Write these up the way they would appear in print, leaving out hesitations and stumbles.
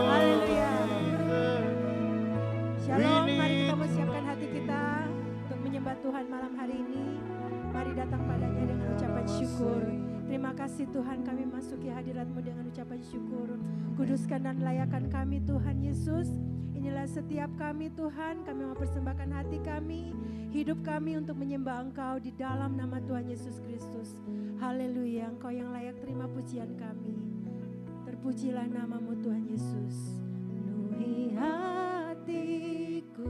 Haleluya. Shalom, mari kita mempersiapkan hati kita untuk menyembah Tuhan malam hari ini. Mari datang padanya dengan ucapan syukur. Terima kasih Tuhan, kami masuki hadirat-Mu dengan ucapan syukur. Kuduskan dan layakan kami Tuhan Yesus. Inilah setiap kami Tuhan, kami mempersembahkan hati kami, hidup kami untuk menyembah Engkau di dalam nama Tuhan Yesus Kristus. Haleluya, Engkau yang layak terima pujian kami. Terpujilah nama-Mu Tuhan Yesus. Penuhi hatiku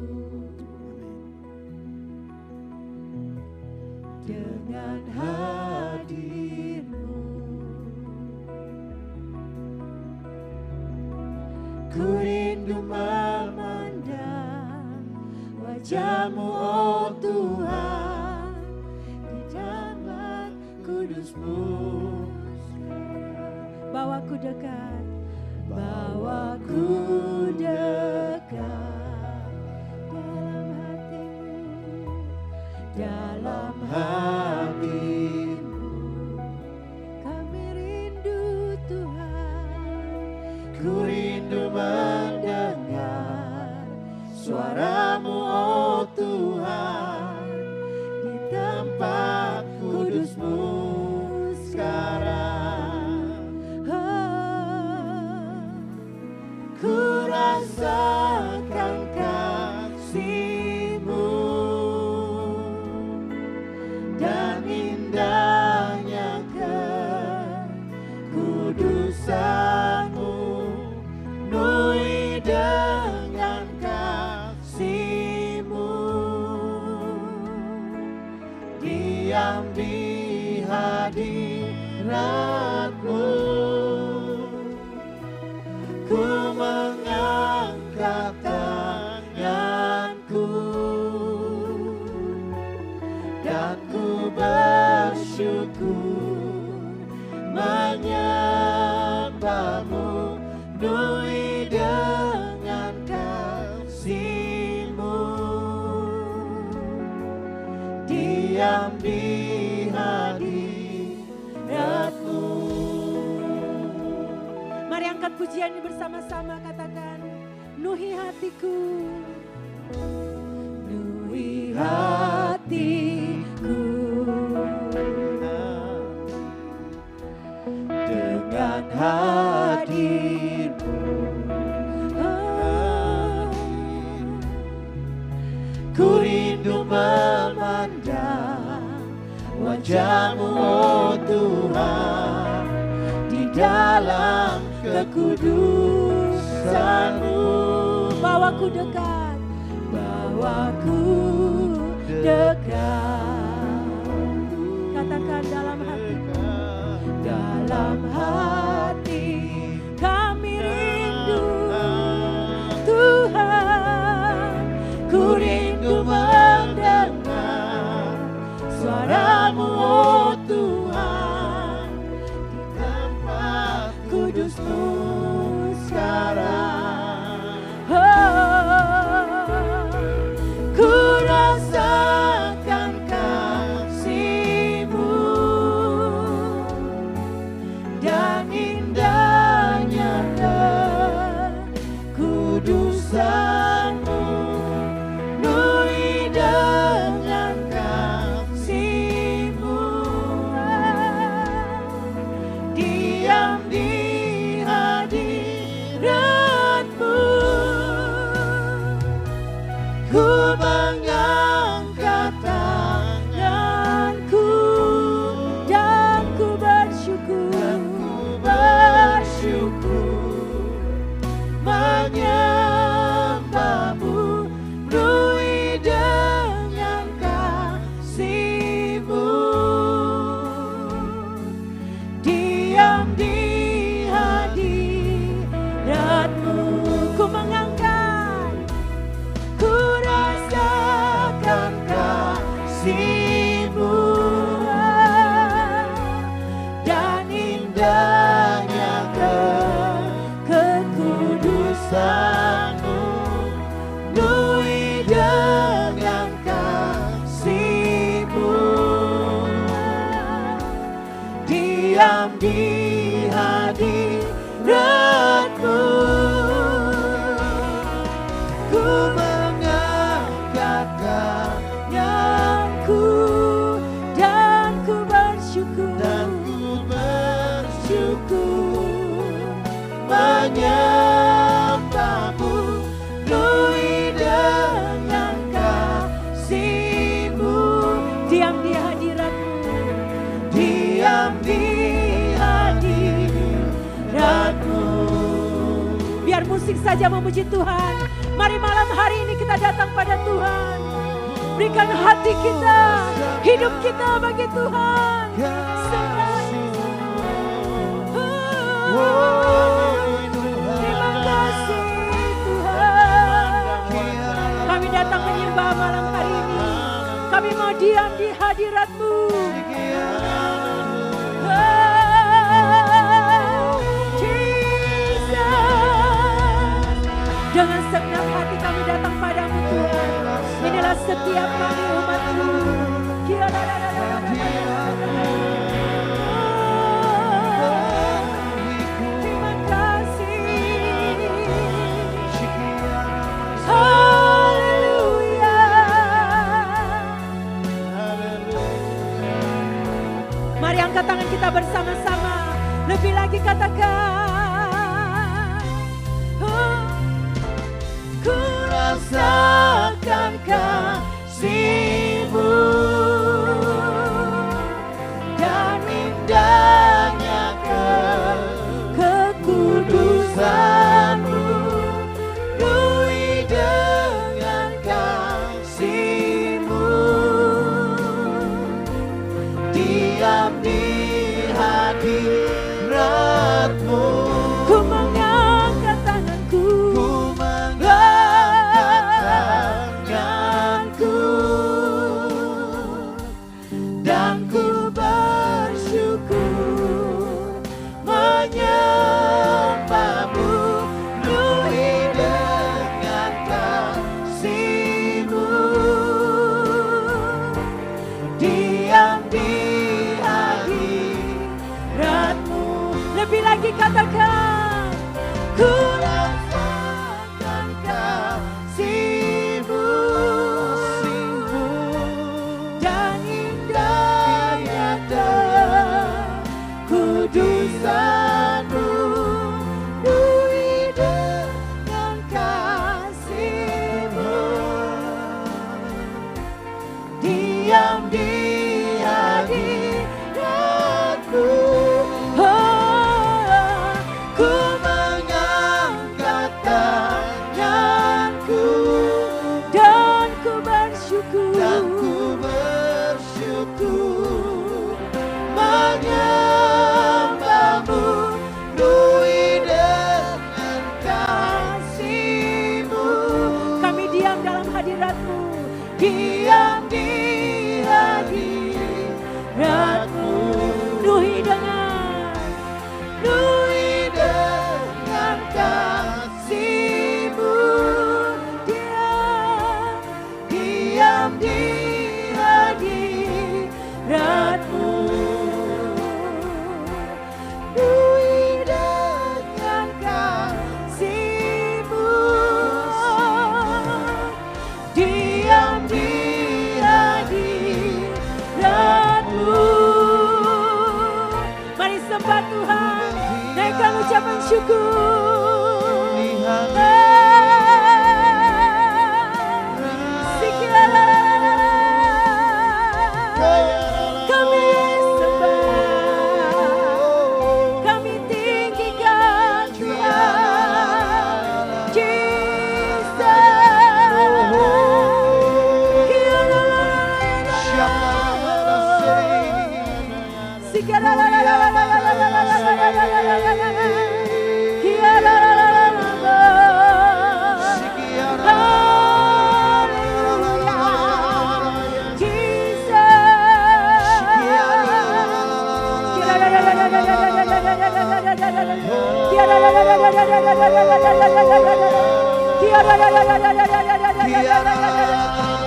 dengan hadir-Mu. Ku rindu memandang wajah-Mu, oh Tuhan, di dalam kudus-Mu. Bawaku dekat, bawaku dekat dalam hati-Mu, dalam hati-Mu. Kami rindu Tuhan, ku rindu mendengar suara-Mu, oh Tuhan, di tempat kudus-Mu sekarang. Ku rasakan kasih-Mu dan indahnya kekudusan-Mu, penuhi dengan kasih-Mu, diam di hadirat-Mu. Ku mengangkat tanganku dan ku bersyukur menyembah-Mu, penuhi dengan kasih-Mu, diam di hadirat-Mu. Mari angkat pujian ini bersama-sama, katakan, penuhi hatiku, penuhi hatiku dengan hadir-Mu. Ku rindu memandang wajah-Mu, oh Tuhan, di dalam kekudusan-Mu. Bawaku dekat, bawaku dekat. Katakan dalam hatiku, dalam hati kami rindu Tuhan. Ku rindu mendengar suara-Mu, oh Tuhan, di tempat kudus-Mu sekarang. Ku rasakan kasih-Mu dan indahnya kekudusan-Mu, penuhi dengan kasih-Mu, diam di hadirat-Mu. menyembahmu, penuhi dengan kasih-Mu. Diam di hadirat-Mu, diam di hadirat-Mu. Biar musik saja memuji Tuhan. Mari malam hari ini kita datang pada Tuhan. Berikan hati kita, hidup kita bagi Tuhan. Terima kasih Tuhan. Kami datang menyembah malam hari ini. Kami mau diam di hadirat-Mu. Dengan segenap hati kami datang padamu Tuhan. Inilah setiap kami umat-Mu. Terima kasih. Haleluya. Mari angkat tangan kita bersama-sama. Lebih lagi katakan, ku rasakan kasih-Mu dan indahnya kekudusan-Mu, penuhi dengan kasih-Mu, diam di hadirat-Mu. ku mengangkat tanganku. Dan ku bersyukur menyembahmu, penuhi dengan kasih-Mu, diam di hadirat-Mu. Lebih lagi katakan, Ku rasakan kasih-Mu dan indahnya kekudusan-Mu, penuhi dengan kasih-Mu, diam di hadirat-Mu. Ku mengangkat tanganku dan ku bersyukur. Menyembahmu, penuhi dengan kasih-Mu. Kami diam dalam hadirat-Mu. Diam di hadirat-Mu, Penuhi dengan kasih-Mu, diam di hadirat-Mu, penuhi dengan kasih-Mu, diam di hadirat-Mu. Mari sembah Tuhan, naikkan ucapan syukur. Kami sembah, kami tinggikan Tuhan,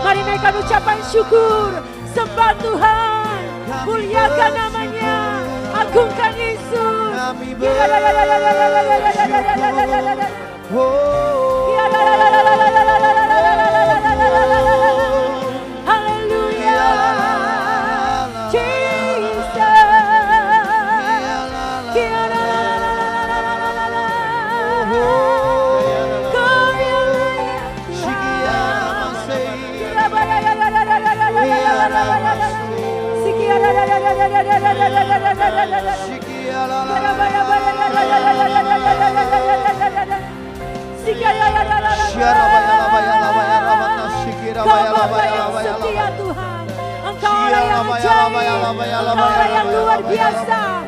Mari naikkan ucapan syukur, sembah Tuhan, muliakan namanya, agungkan Yesus. Haleluya, Jesus. setia Tuhan. Engkau Allah yang ajaib, Engkau Allah yang luar biasa.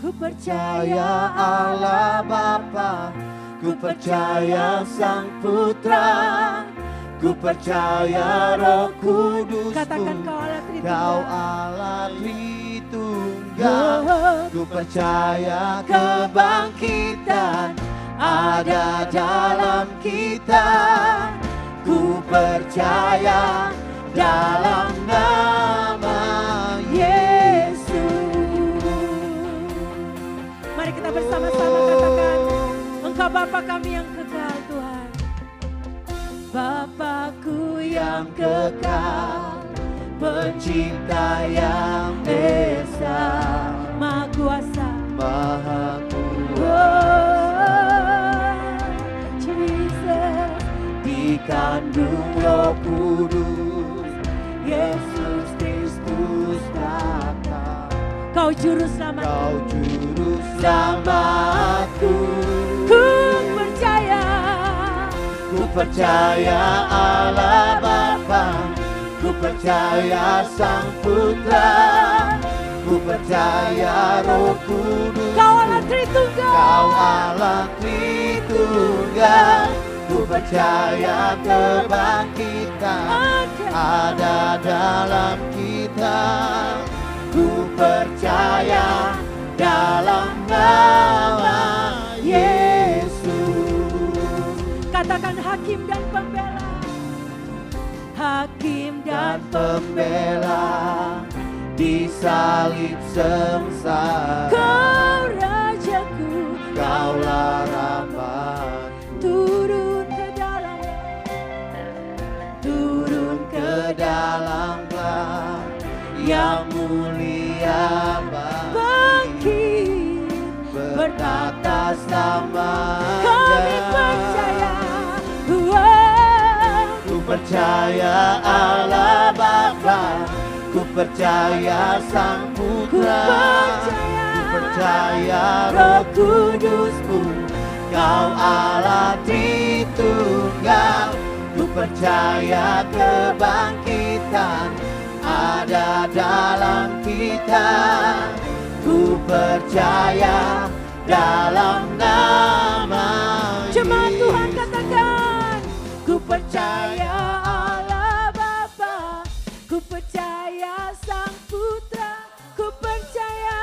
Ku percaya Allah Bapa, ku percaya Sang Putra, ku percaya Roh Kudus. Katakan Kau Allah Tritunggal. Ku percaya kebangkitan ada dalam kita. Ku percaya dalam nama Yesus. Mari kita bersama-sama katakan, Engkau Bapa kami yang kekal Tuhan. Bapakku yang kekal, Pencipta yang esa, Maha Kuasa, Maha Kuasa. Jesus, dikandung Roh Kudus, Yesus Kristus datang. Kau juru selamat, Kau juru selamatku. Ku percaya, ku percaya Allah Bapa, ku percaya Sang Putra, ku percaya Roh Kudus. Kau Allah Tritunggal, Kau Allah Tritunggal. Ku percaya kebangkitan ada dalam kita. Ku percaya dalam nama Yesus. Katakan Hakim dan Pembela, Hakim dan Pembela di salib sengsara. Kau Rajaku, Kaulah Rabbah. Turun ke dalamlah yang mulia bangkit berkata samanya. Kami percaya, ku percaya Allah Bapa, ku percaya Sang Putra, ku percaya Roh Kudus-Mu. Kau Allah Tritunggal. Ku percaya kebangkitan ada dalam kita. Ku percaya dalam nama Yesus. Jemaat Tuhan katakan, ku percaya Allah Bapa, ku percaya Sang Putra, ku percaya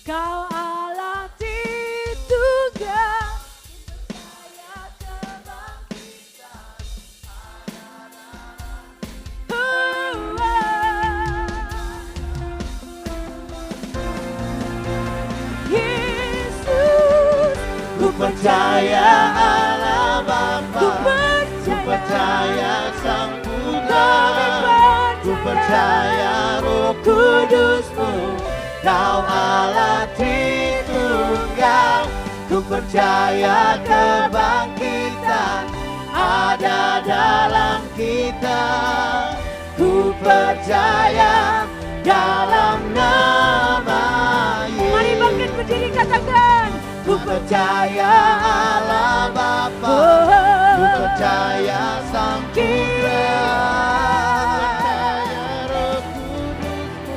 Kau Allah Tritunggal. Ku percaya Allah Bapa, ku percaya Sang Putra, ku percaya Roh Kudus-Mu. Kau Allah Tritunggal. Ku percaya kebangkitan ada dalam kita. Ku percaya dalam nama Yesus. Mari bangkit berdiri katakan, ku percaya Allah Bapa, ku percaya Sang Putra, Roh Kudus-Mu.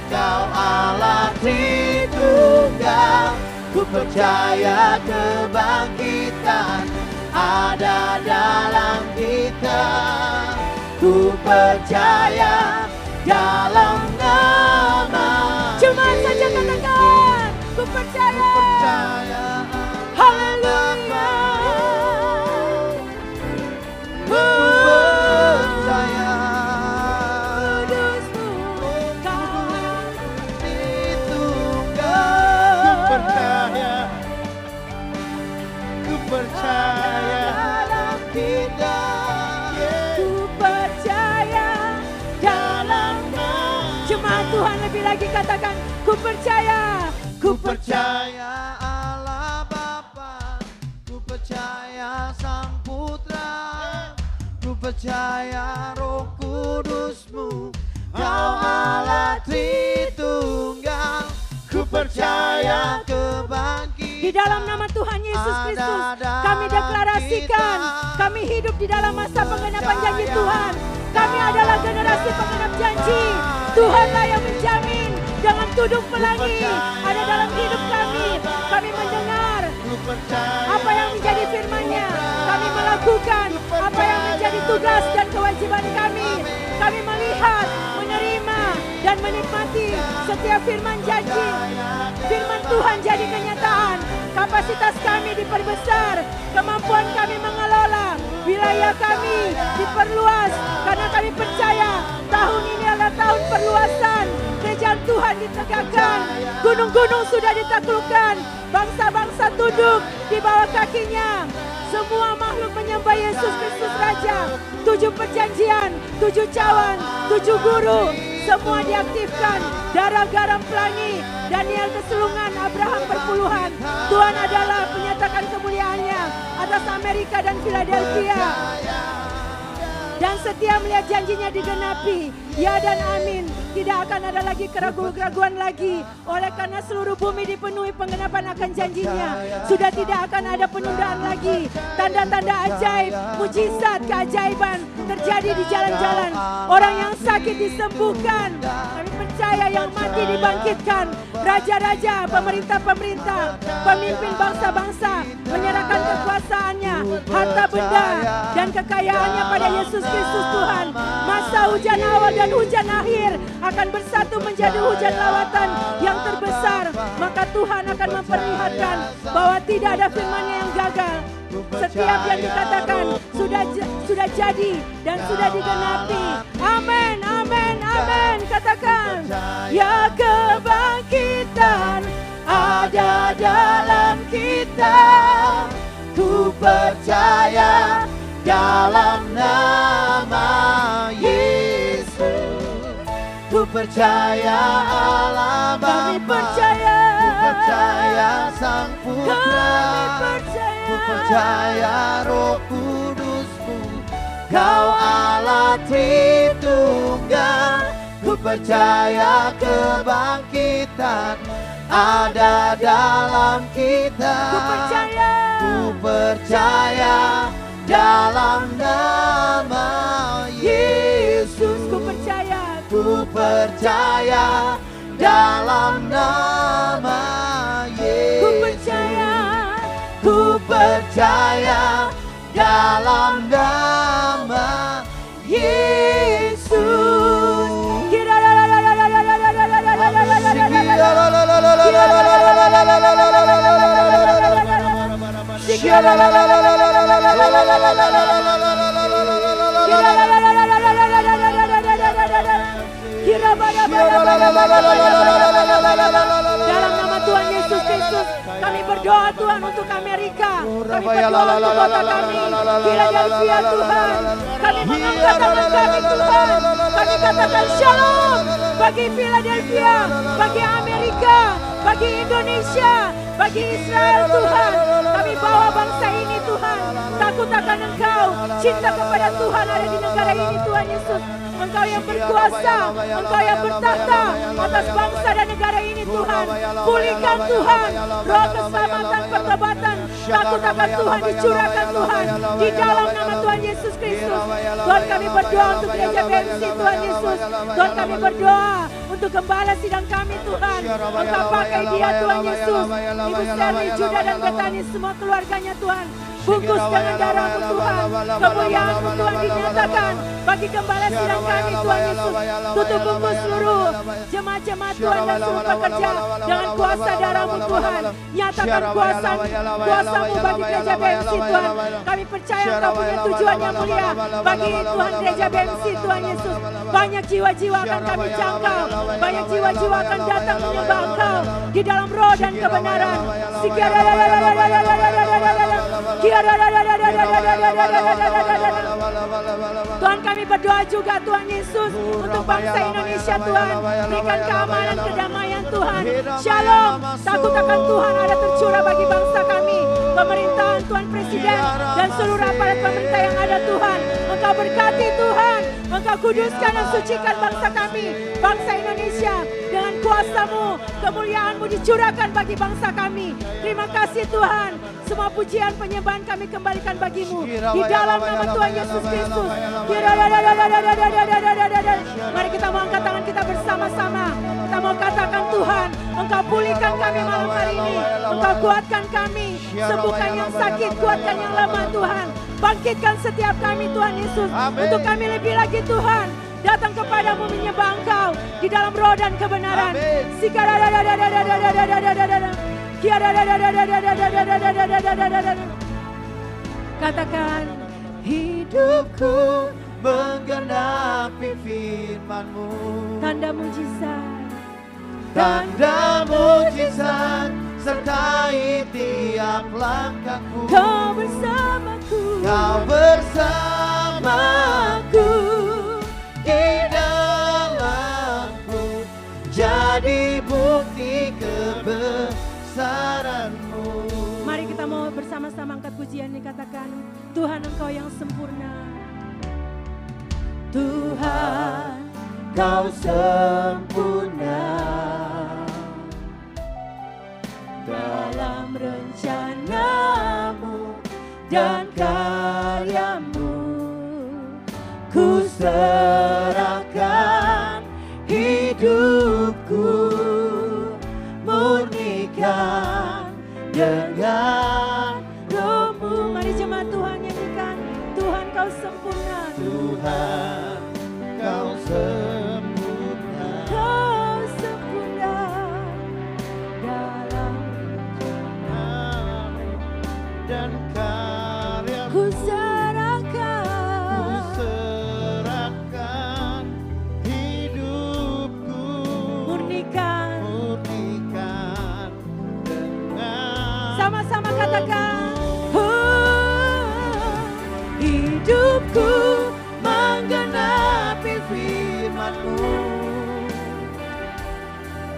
Kau Allah Tritunggal. Ku percaya kebangkitan ada dalam kita. Ku percaya dalam nama. Cuma saja katakan, ku percaya. Haleluya. Ku percaya Jemaat Tuhan lebih lagi katakan, ku percaya. Ku percaya Allah Bapa, ku percaya Sang Putra, ku percaya Roh Kudus-Mu, Kau Allah Tritunggal. Ku percaya kebangkitan. Di dalam nama Tuhan Yesus Kristus, kami deklarasikan, kami hidup di dalam masa penggenapan janji Tuhan. Kami adalah generasi penggenap janji. Tuhanlah yang menjamin dengan tudung pelangi ada dalam hidup kami. Kami mendengar apa yang menjadi firman-Nya. Kami melakukan apa yang menjadi tugas dan kewajiban kami. Kami melihat, menerima, dan menikmati setiap firman janji. Firman Tuhan jadi kenyataan. Kapasitas kami diperbesar, kemampuan kami mengelola wilayah kami diperluas, karena kami percaya tahun ini adalah tahun perluasan. Kerajaan Tuhan ditegakkan, gunung-gunung sudah ditaklukkan, bangsa-bangsa tunduk di bawah kakinya. Semua makhluk menyembah Yesus Kristus Raja. 7 perjanjian, 7 cawan, 7 guru, semua diaktifkan. Darah garam pelangi, Daniel kesulungan, Abraham perpuluhan. Tuhan adalah menyatakan kemuliaannya atas Amerika dan Philadelphia. Dan setia melihat janjinya digenapi. Ya dan amin. Tidak akan ada lagi keraguan-keraguan lagi. Oleh karena seluruh bumi dipenuhi penggenapan akan janjinya. Sudah tidak akan ada penundaan lagi. Tanda-tanda ajaib, mujizat, keajaiban terjadi di jalan-jalan. Orang yang sakit disembuhkan. Kami percaya yang mati dibangkitkan. Raja-raja, pemerintah-pemerintah, pemimpin bangsa-bangsa menyerahkan kekuasaannya, harta benda, dan kekayaannya pada Yesus Kristus Tuhan. Masa hujan awal dan hujan akhir akan bersatu menjadi hujan lawatan yang terbesar. Maka Tuhan akan memperlihatkan bahwa tidak ada firman-Nya yang gagal. Setiap yang dikatakan sudah jadi dan sudah digenapi. Amin, amin, amin. Katakan, ya kebangkitan ada dalam kita. Ku percaya dalam nama Yesus. Ku percaya Allah Bapa, ku percaya Sang Putra, ku percaya Roh Kudus-Mu, Kau Allah Tritunggal. Ku percaya kebangkitan ada dalam kita. Ku percaya dalam nama Yesus. Ku percaya dalam nama Yesus. Ku percaya dalam nama Yesus. Dalam nama Tuhan Yesus Kristus, kami berdoa Tuhan untuk Amerika. Kami berdoa untuk kota kami, Philadelphia Tuhan. Kami mengangkat tangan kami Tuhan. Kami katakan shalom bagi Philadelphia, bagi Amerika, bagi Indonesia, bagi Israel Tuhan. Kami bawa bangsa ini Tuhan. Takut akan Engkau, cinta kepada Tuhan ada di negara ini Tuhan Yesus. Engkau yang berkuasa, Engkau yang bertahta atas bangsa dan negara ini Tuhan. Pulihkan Tuhan roh keselamatan, pertobatan. Takut akan Tuhan dicurahkan Tuhan di dalam nama Tuhan Yesus Kristus. Tuhan kami berdoa untuk gereja BMC Tuhan Yesus. Tuhan kami berdoa untuk gembala sidang kami Tuhan. Engkau pakai dia Tuhan Yesus. Ibu Sterling, Judah dan Betani, semua keluarganya Tuhan. Bungkus dengan darah-Mu Tuhan. Kemuliaan-Mu Tuhan dinyatakan bagi gembala sidang kami Tuhan Yesus. Tutup bungkus seluruh jemaat-jemaat Tuhan dan seluruh pekerja dengan kuasa darah-Mu Tuhan. Nyatakan kuasa-Mu bagi gereja BMC Tuhan. Kami percaya Engkau punya tujuan yang mulia bagi Tuhan gereja BMC Tuhan Yesus. Banyak jiwa-jiwa akan kami jangkau. Banyak jiwa-jiwa akan datang menyembah Engkau di dalam roh dan kebenaran. Tuhan, kami berdoa juga Tuhan Yesus untuk bangsa Indonesia Tuhan. Berikan keamanan, kedamaian Tuhan. Shalom. Takut akan Tuhan ada tercurah bagi bangsa kami. Pemerintahan Tuhan Presiden dan seluruh aparat pemerintah yang ada Tuhan. Engkau berkati Tuhan. Engkau kuduskan dan sucikan bangsa kami. Bangsa Indonesia dengan kuasa-Mu. Kemuliaan-Mu dicurahkan bagi bangsa kami. Terima kasih Tuhan. Semua pujian penyembahan kami kembalikan bagi-Mu. Di dalam nama Tuhan Yesus Kristus. Mari kita mau angkat tangan kita bersama-sama. Kita mau katakan Tuhan, Engkau pulihkan kami malam hari ini. Engkau kuatkan kami. Sembuhkan yang sakit, kuatkan yang lemah Tuhan. Bangkitkan setiap kami Tuhan Yesus. Untuk kami lebih lagi Tuhan. Datang kepadamu menyembah Engkau di dalam roh dan kebenaran. Katakan, hidupku menggenapi firman-Mu. tanda mujizat, Tanda mujizat sertai tiap langkahku. Kau bersamaku, Kau bersamaku di dalamku, jadi bukti kebesaran-Mu. mari kita mau bersama-sama angkat pujian dikatakan, Tuhan Engkau yang sempurna. Tuhan, Kau sempurna dalam rencana-Mu dan karya-Mu, ku serahkan hidupku, murnikan dengan roh-Mu. Mari jemaat Tuhan nyanyikan, Tuhan Kau sempurna. Tuhan, Kau sempurna Kau sempurna dalam dan karya-Mu. ku serahkan hidupku, murnikan. dengan Sama-sama katakan, hidupku menggenapi firman-Mu.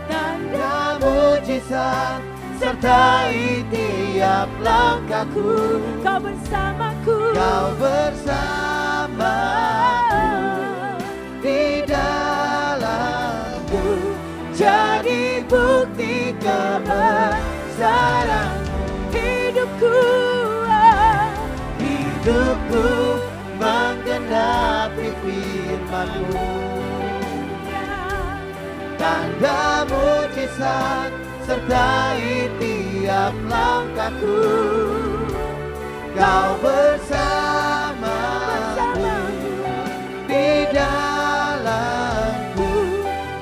Tanda mujizat sertai tiap langkahku. Kau bersamaku, Kau bersamaku di dalamku, jadi bukti kebesaran-Mu. Hidupku menggenapi firman-Mu. Tanda mujizat sertai tiap langkahku. Kau bersamaku di dalamku,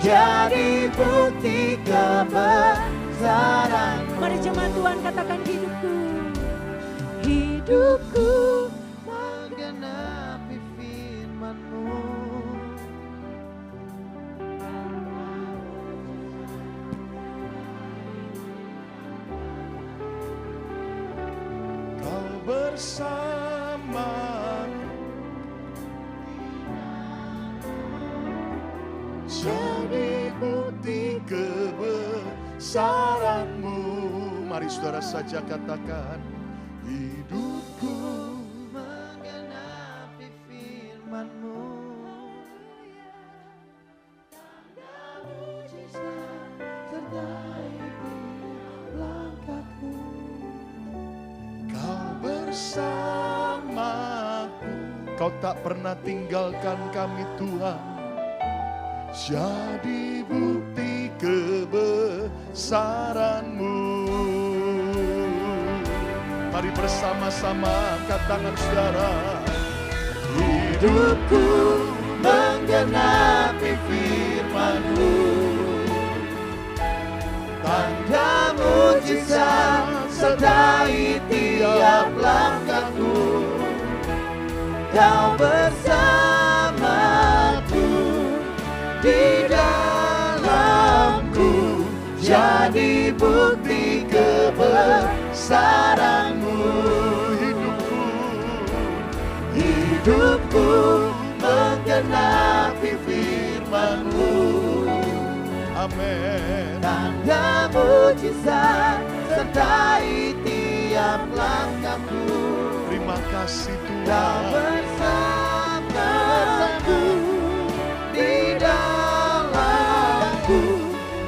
jadi bukti kebesaran-Mu. Mari jemaat Tuhan katakan, hidupku menggenapi firman-Mu. Kau bersamaku, jadi bukti kebesaran-Mu. Mari saudara saja katakan, hidupku menggenapi firman-Mu. Tanda mujizat sertai tiap langkahku. Kau bersamaku, Kau tak pernah tinggalkan kami Tuhan, jadi bukti kebesaran-Mu. Mari bersama-sama angkat tangan saudara. Hidupku menggenapi firman-Mu. Tanda mujizat sertai tiap langkahku. Kau bersamaku di dalamku, jadi bukti kebesaran-Mu. hidupku menggenapi firman-Mu. Amin. Tanda mujizat sertai tiap langkahku. Terima kasih Kau Tuhan. bersamaku di dalamku,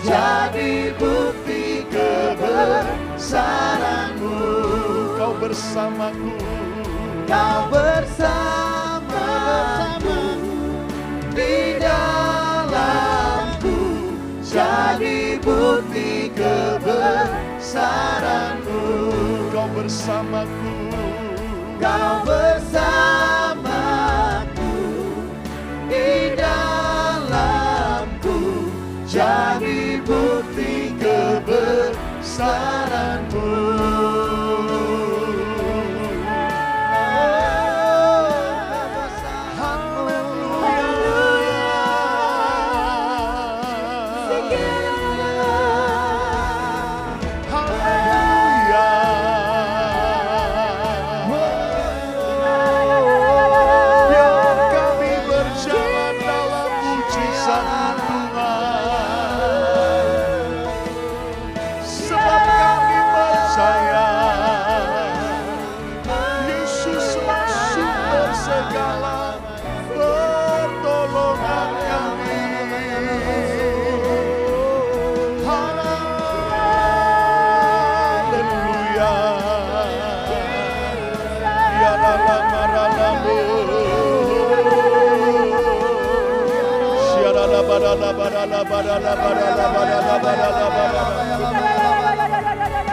jadi bukti kebesaran-Mu. Kau bersamaku. Kau bersamaku di dalamku, jadi bukti kebesaran-Mu. Kau bersamaku. Kau bersamaku di dalamku, jadi bukti kebesaran-Mu.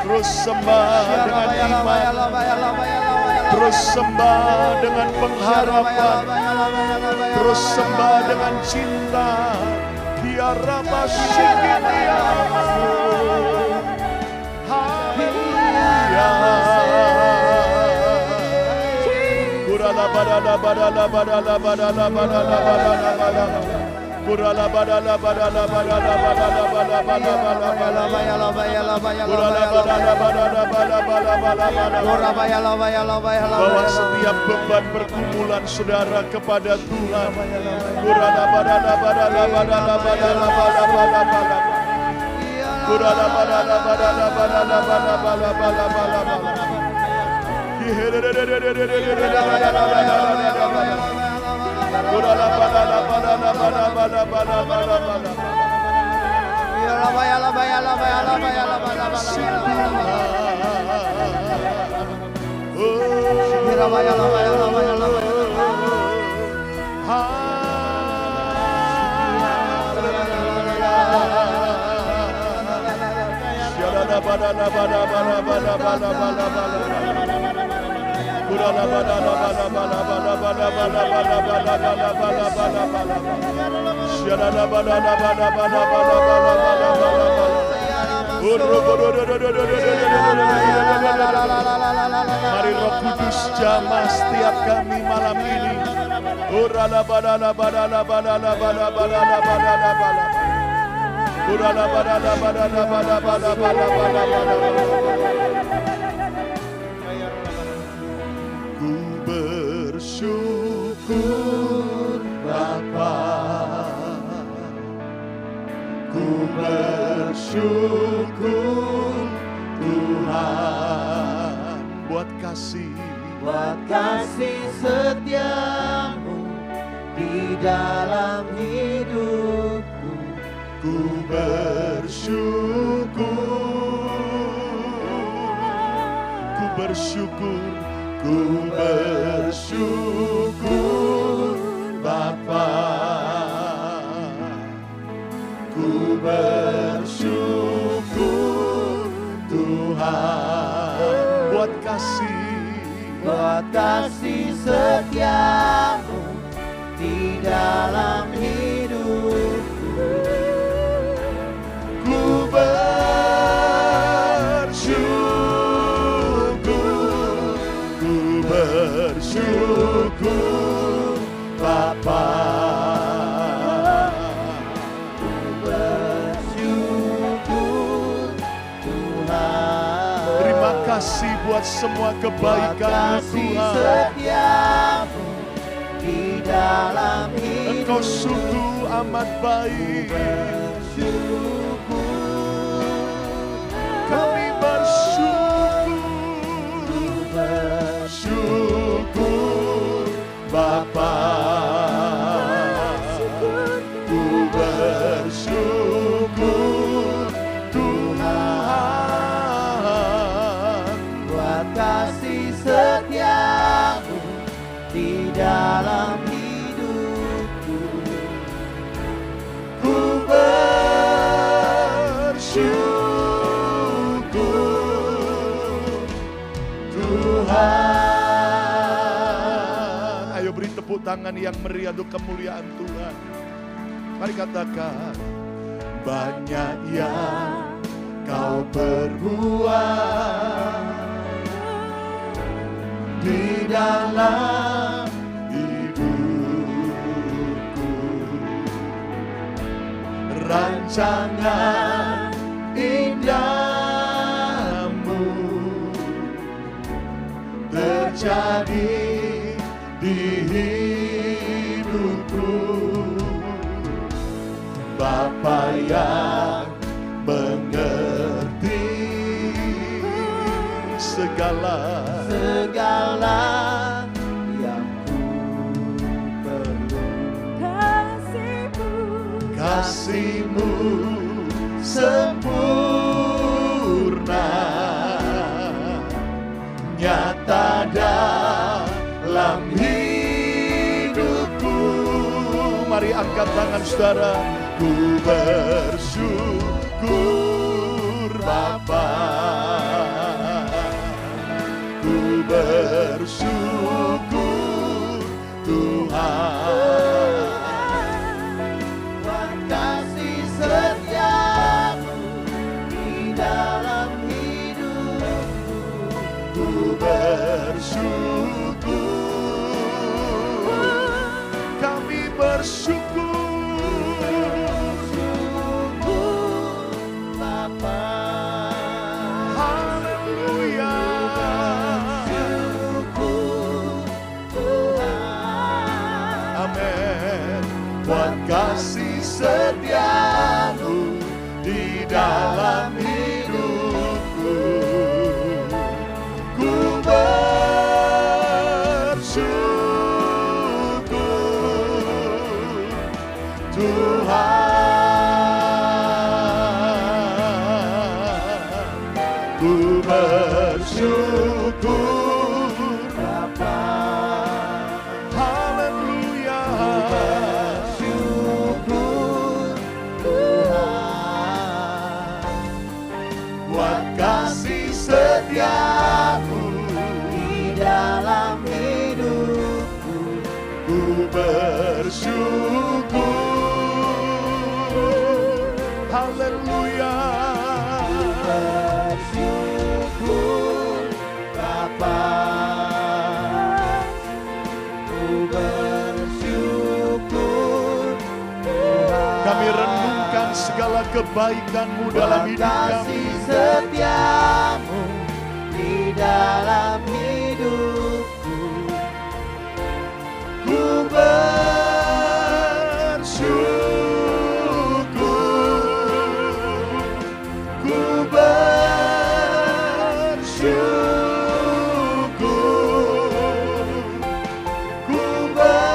Terus sembah dengan iman, terus sembah dengan pengharapan, terus sembah dengan cinta. Biarlah masyarakat haleluya. Kurala badala badala badala badala badala badala badala. Kurala badala badala badala badala badala badala badala badala. Bawa setiap beban pergumulan saudara kepada Tuhan. Kurala badala badala badala badala badala badala. Kurala badala badala badala badala badala badala. Kurala badala badala badala badala badala. Mari Roh Kudus jamah setiap kami malam ini. Ku bersyukur Bapa, ku bersyukur Tuhan buat kasih setiamu di dalam hidupku. Ku bersyukur Bapa, ku bersyukur Tuhan buat kasih setiamu di dalam hidupku. Ku bersyukur Bapa, Ku bersyukur Tuhan. terima kasih buat semua kebaikan Tuhan. Setiamu dalam hidup. Engkau sungguh amat baik. Kami bersyukur Bapa. Ku bersyukur Tuhan Buat kasih setiamu di dalam hidupku. Ku bersyukur Tuhan. Ayo beri tepuk tangan yang meriah untuk kemuliaan Tuhan. Mari katakan, banyak yang kau perbuat di dalam hidupku. Rancangan indahmu terjadi di hidupku. Bapa yang mengerti segala yang ku perlu. kasih-Mu sempurna, nyata dalam hidupku. Mari angkat tangan saudara. Ku bersyukur Bapa, ku bersyukur Tuhan. Buat kasih setiamu di dalam hidupku. Ku bersyukur, kami bersyukur. Buat kasih setiamu di dalam hidupku. Ku bersyukur Tuhan. Ku bersyukur Bapa. Haleluya. Kasih setiamu di dalam hidupku. Ku bersyukur. Haleluya. Bersyukur Bapa. Ku bersyukur Tuhan. Kami renungkan segala kebaikan-Mu dalam hidup kami. Setiamu di dalam hidupku. Ku bersyukur, ku bersyukur, ku bersyukur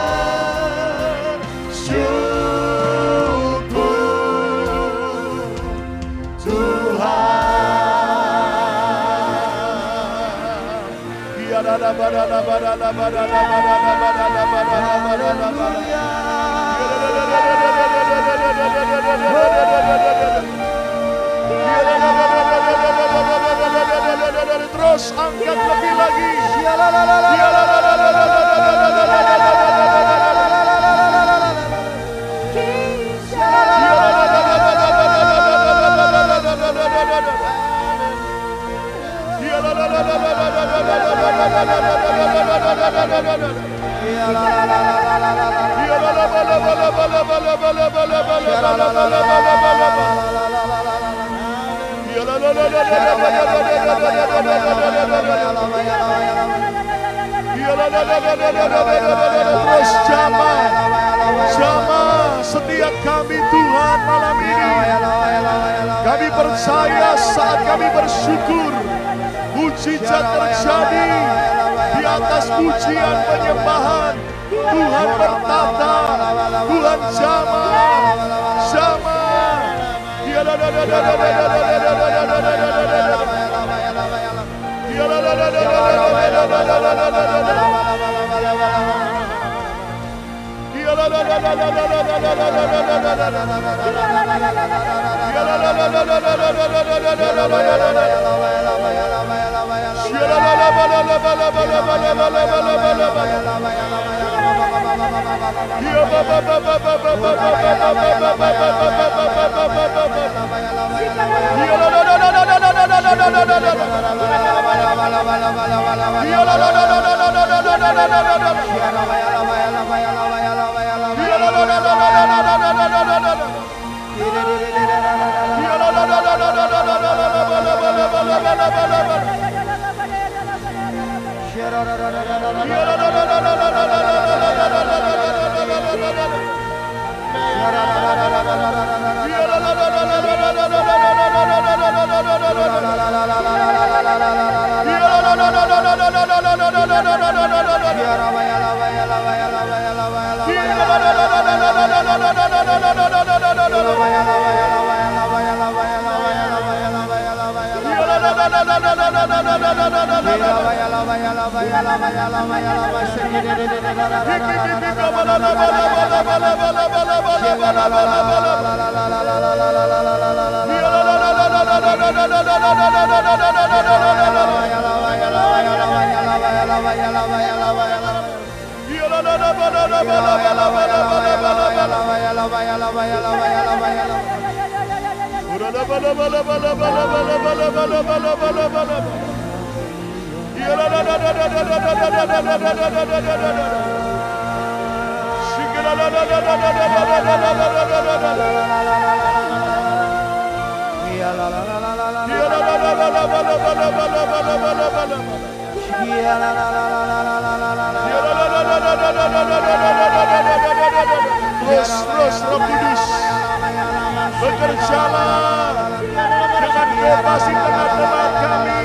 Tuhan. Terus angkat lebih lagi. Ku Terus jamah setiap kami Tuhan malam ini. Kami percaya saat kami bersyukur, mujizat terjadi di atas pujian penyembahan. Tuhan bertata, Tuhan jamah. Terus Roh Kudus bekerjalah dengan bebas di tengah-tengah kami.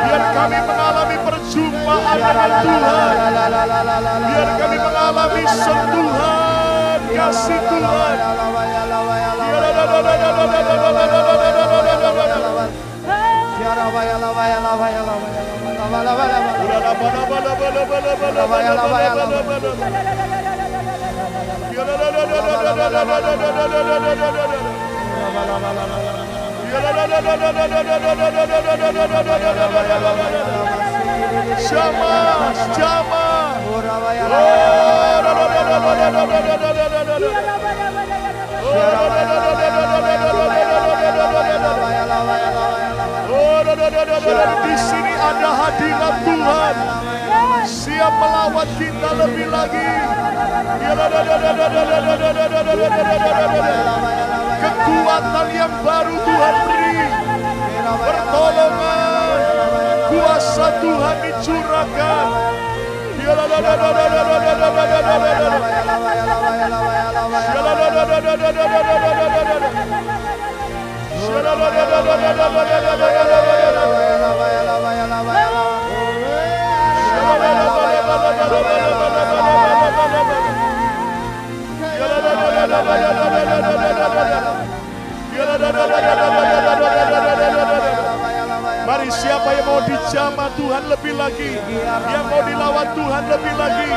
Biar kami mengalami perjumpaan dengan Tuhan. Biar kami mengalami sentuhan kasih Tuhan. Di sini ada hadirat Tuhan, siap melawat kita lebih lagi. Kekuatan yang baru Tuhan beri, pertolongan, kuasa Tuhan dicurahkan. Mari siapa yang mau dijamah Tuhan lebih lagi, yang mau dilawat Tuhan lebih lagi,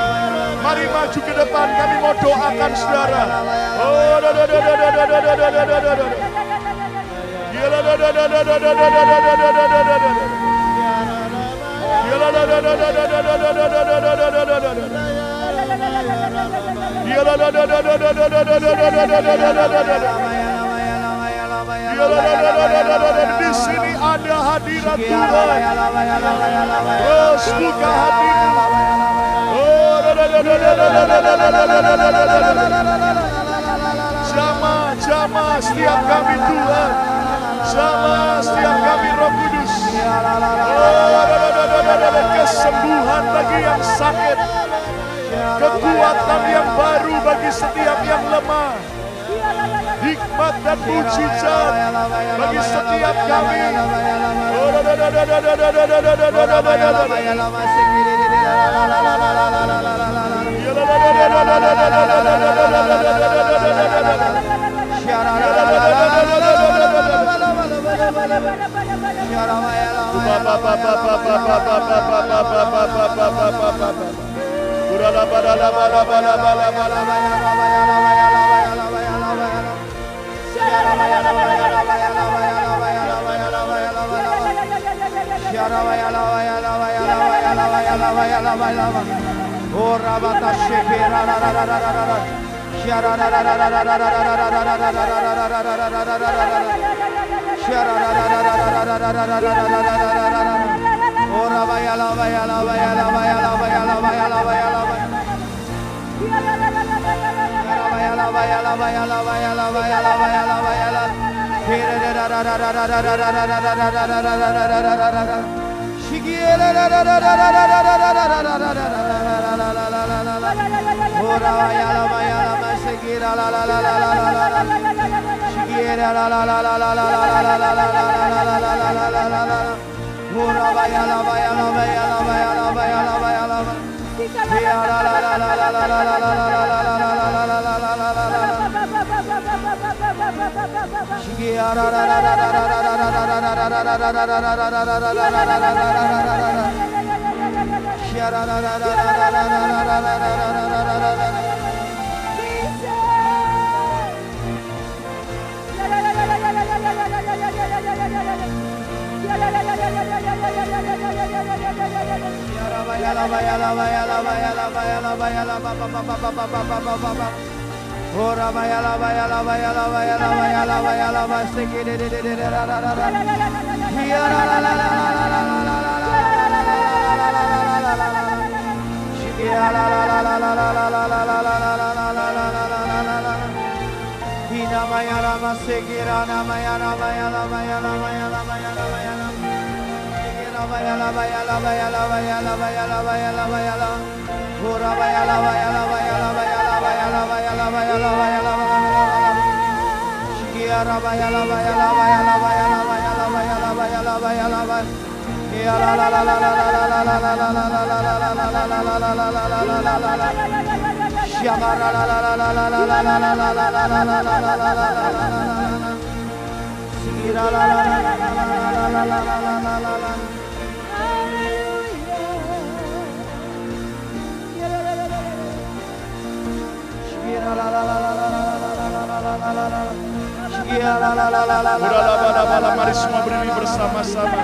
mari maju ke depan, kami mau doakan saudara. Di sini ada hadirat Tuhan. Terus buka hatimu. Jamah setiap kami Tuhan. Jamah setiap kami Roh Kudus. Kesembuhan bagi yang sakit. Kekuatan yang baru bagi setiap yang lemah. Hikmat dan mujizat bagi setiap kami. Mari semua berdiri bersama-sama.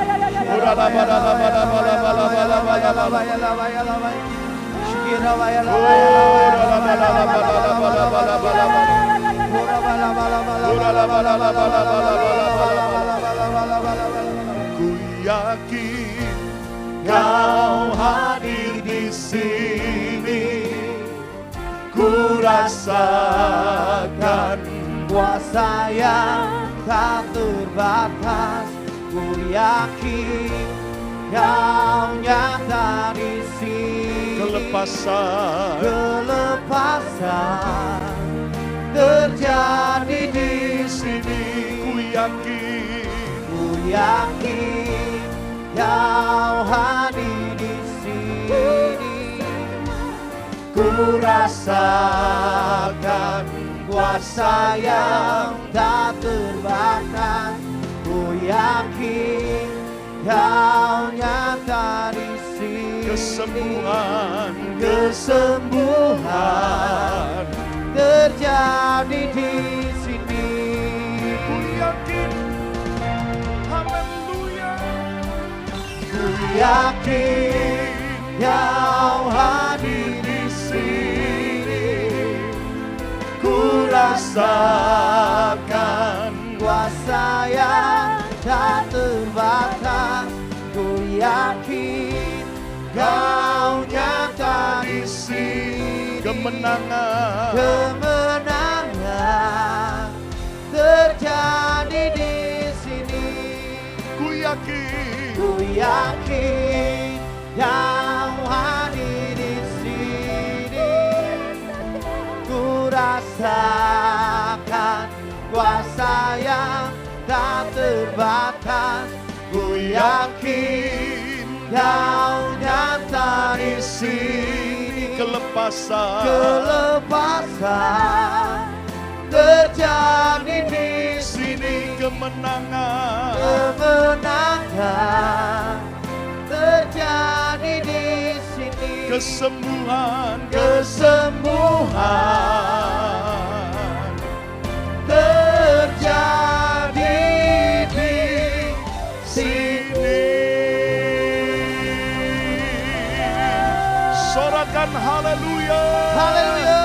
Ku yakin Kau hadir di sini. Ku rasakan kuasa yang tak terbatas. Ku yakin Kau nyata di sini. Kelepasan terjadi di sini. Ku yakin Kau hadir di sini. Ku rasakan kuasa yang tak terbatas. Ku yakin Kau nyata di sini. Kesembuhan terjadi di sini. yakin Kau hadir di sini. Ku rasakan kuasa yang tak terbatas. Ku yakin Kau nyata di sini. Kemenangan terjadi di sini. ku yakin Kau hadir di sini. Ku rasakan kuasa yang tak terbatas. Ku yakin Kau nyata di sini. Kelepasan terjadi di sini. Kemenangan terjadi di sini. kesembuhan terjadi di sini. sorakan haleluya, Haleluya,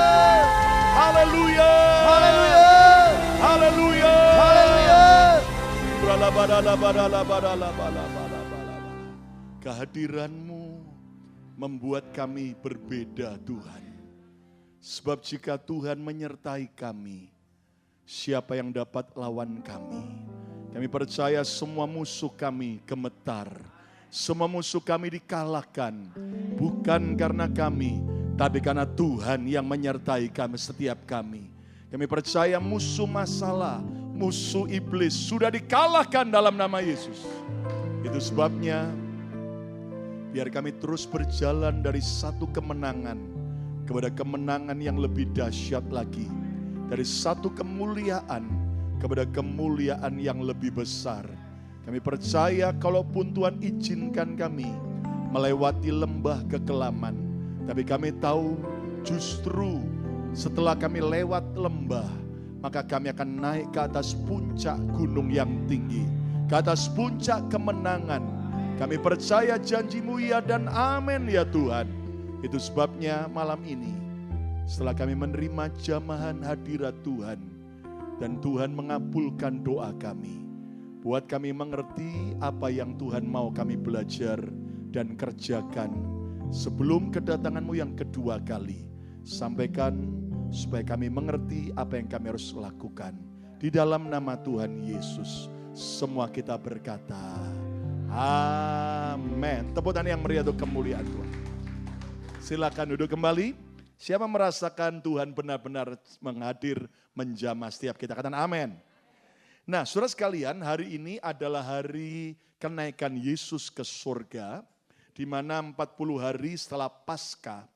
haleluya, haleluya, haleluya, haleluya. Kehadiran-Mu membuat kami berbeda Tuhan. Sebab jika Tuhan menyertai kami, siapa yang dapat lawan kami? Kami percaya semua musuh kami gemetar. Semua musuh kami dikalahkan. Bukan karena kami, tapi karena Tuhan yang menyertai kami, setiap kami. Kami percaya musuh masalah, musuh iblis sudah dikalahkan dalam nama Yesus. Itu sebabnya biar kami terus berjalan dari satu kemenangan kepada kemenangan yang lebih dahsyat lagi. Dari satu kemuliaan kepada kemuliaan yang lebih besar. Kami percaya kalaupun Tuhan izinkan kami melewati lembah kekelaman. Tapi kami tahu justru setelah kami lewat lembah, maka kami akan naik ke atas puncak gunung yang tinggi. Ke atas puncak kemenangan. Kami percaya janji-Mu ya dan amin ya Tuhan. Itu sebabnya malam ini setelah kami menerima jamahan hadirat Tuhan dan Tuhan mengabulkan doa kami. Buat kami mengerti apa yang Tuhan mau kami belajar dan kerjakan sebelum kedatangan-Mu yang kedua kali. Sampaikan supaya kami mengerti apa yang kami harus lakukan. Di dalam nama Tuhan Yesus semua kita berkata amin. Tepuk tangan yang meriah untuk kemuliaan Tuhan. Silakan duduk kembali. Siapa merasakan Tuhan benar-benar menghadir menjamah setiap kita? Katakan amin. Nah, saudara sekalian, hari ini adalah hari kenaikan Yesus ke surga, di mana 40 hari setelah Paskah.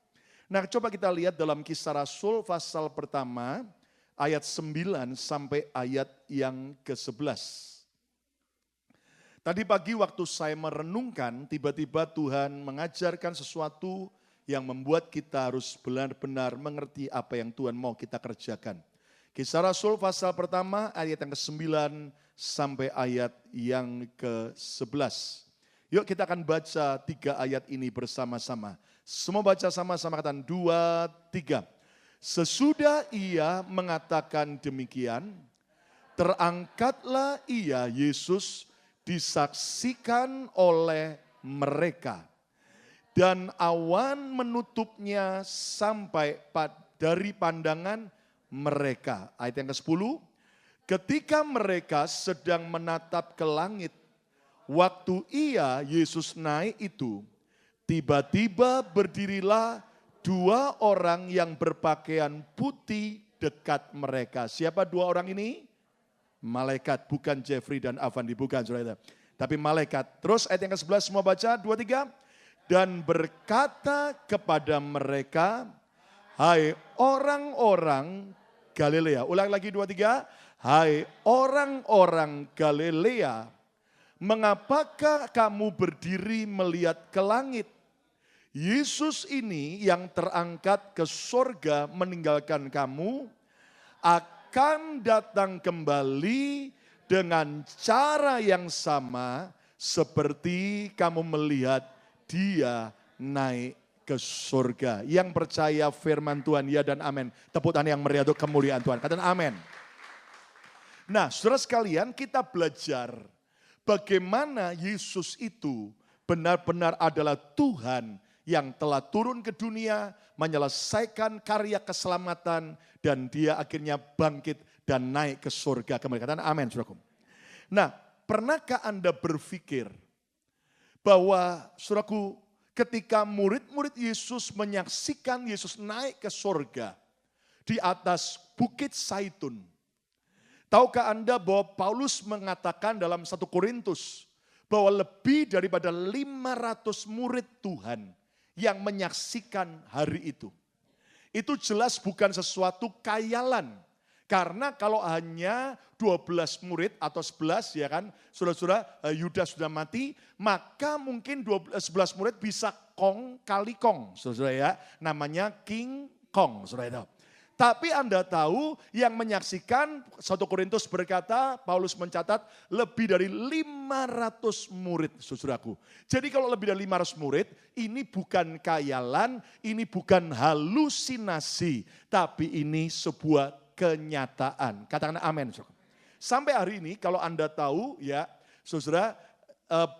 Nah, coba kita lihat dalam Kisah Rasul pasal pertama ayat 9 sampai ayat yang ke-11. Tadi pagi waktu saya merenungkan, tiba-tiba Tuhan mengajarkan sesuatu yang membuat kita harus benar-benar mengerti apa yang Tuhan mau kita kerjakan. Kisah Rasul pasal pertama ayat yang ke-9 sampai ayat yang ke-11. Yuk kita akan baca 3 ayat ini bersama-sama. Semua baca sama-sama, katakan 2, 3. Sesudah ia mengatakan demikian, terangkatlah ia Yesus disaksikan oleh mereka. Dan awan menutupnya sampai dari pandangan mereka. Ayat yang ke-10. Ketika mereka sedang menatap ke langit, waktu ia Yesus naik itu, tiba-tiba berdirilah 2 orang yang berpakaian putih dekat mereka. Siapa 2 orang ini? Malaikat, bukan Jeffrey dan Avandi, bukan saudara. Tapi malaikat. Terus ayat yang ke-11 semua baca, 2, 3. Dan berkata kepada mereka, hai orang-orang Galilea. Ulang lagi 2, 3. Hai orang-orang Galilea, mengapakah kamu berdiri melihat ke langit? Yesus ini yang terangkat ke surga meninggalkan kamu, akan datang kembali dengan cara yang sama seperti kamu melihat dia naik ke surga. Yang percaya firman Tuhan, ya dan amin. Tepuk tangan yang meriah untuk kemuliaan Tuhan. Katakan amin. Nah, saudara sekalian, kita belajar bagaimana Yesus itu benar-benar adalah Tuhan yang telah turun ke dunia, menyelesaikan karya keselamatan, dan dia akhirnya bangkit dan naik ke surga. Kembali katakan amin, saudaraku. Nah, pernahkah Anda berpikir bahwa, saudaraku, ketika murid-murid Yesus menyaksikan Yesus naik ke surga di atas Bukit Zaitun, tahukah Anda bahwa Paulus mengatakan dalam 1 Korintus bahwa lebih daripada 500 murid Tuhan yang menyaksikan hari itu. Itu jelas bukan sesuatu khayalan. Karena kalau hanya 12 murid atau 11 ya kan, saudara-saudara Yudas sudah mati, maka mungkin 11 murid bisa kong kali kong, saudara ya, namanya King Kong, saudara itu. Tapi Anda tahu yang menyaksikan 1 Korintus berkata, Paulus mencatat lebih dari 500 murid, saudaraku. Jadi kalau lebih dari 500 murid, ini bukan khayalan, ini bukan halusinasi, tapi ini sebuah kenyataan. Katakan amin. Sampai hari ini kalau Anda tahu ya, saudara,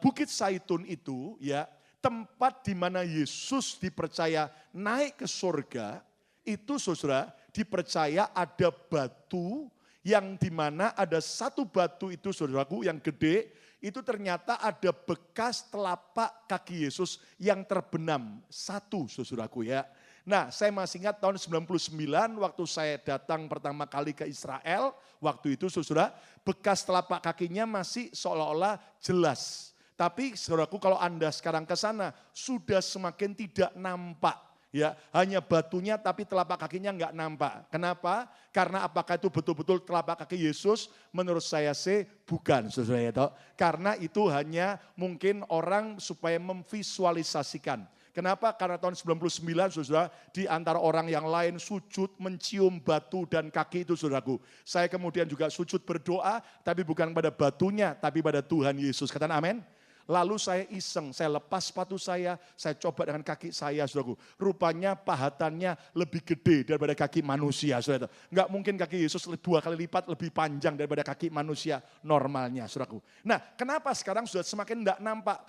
Bukit Zaitun itu ya, tempat di mana Yesus dipercaya naik ke surga, itu saudara, dipercaya ada batu yang dimana ada satu batu itu saudaraku yang gede, itu ternyata ada bekas telapak kaki Yesus yang terbenam satu saudaraku ya. Nah saya masih ingat tahun 99 waktu saya datang pertama kali ke Israel, waktu itu saudara bekas telapak kakinya masih seolah-olah jelas. Tapi saudaraku kalau Anda sekarang ke sana sudah semakin tidak nampak. Ya, hanya batunya tapi telapak kakinya enggak nampak. Kenapa? Karena apakah itu betul-betul telapak kaki Yesus? Menurut saya sih bukan, saudara ya. Karena itu hanya mungkin orang supaya memvisualisasikan. Kenapa? Karena tahun 99 saudara, di antara orang yang lain sujud mencium batu dan kaki itu saudaraku. Saya kemudian juga sujud berdoa, tapi bukan pada batunya, tapi pada Tuhan Yesus. Katakan amin. Lalu saya iseng, saya lepas sepatu saya coba dengan kaki saya, saudaraku. Rupanya pahatannya lebih gede daripada kaki manusia, saudara. Enggak mungkin kaki Yesus 2 kali lipat lebih panjang daripada kaki manusia normalnya, saudaraku. Nah, kenapa sekarang sudah semakin enggak nampak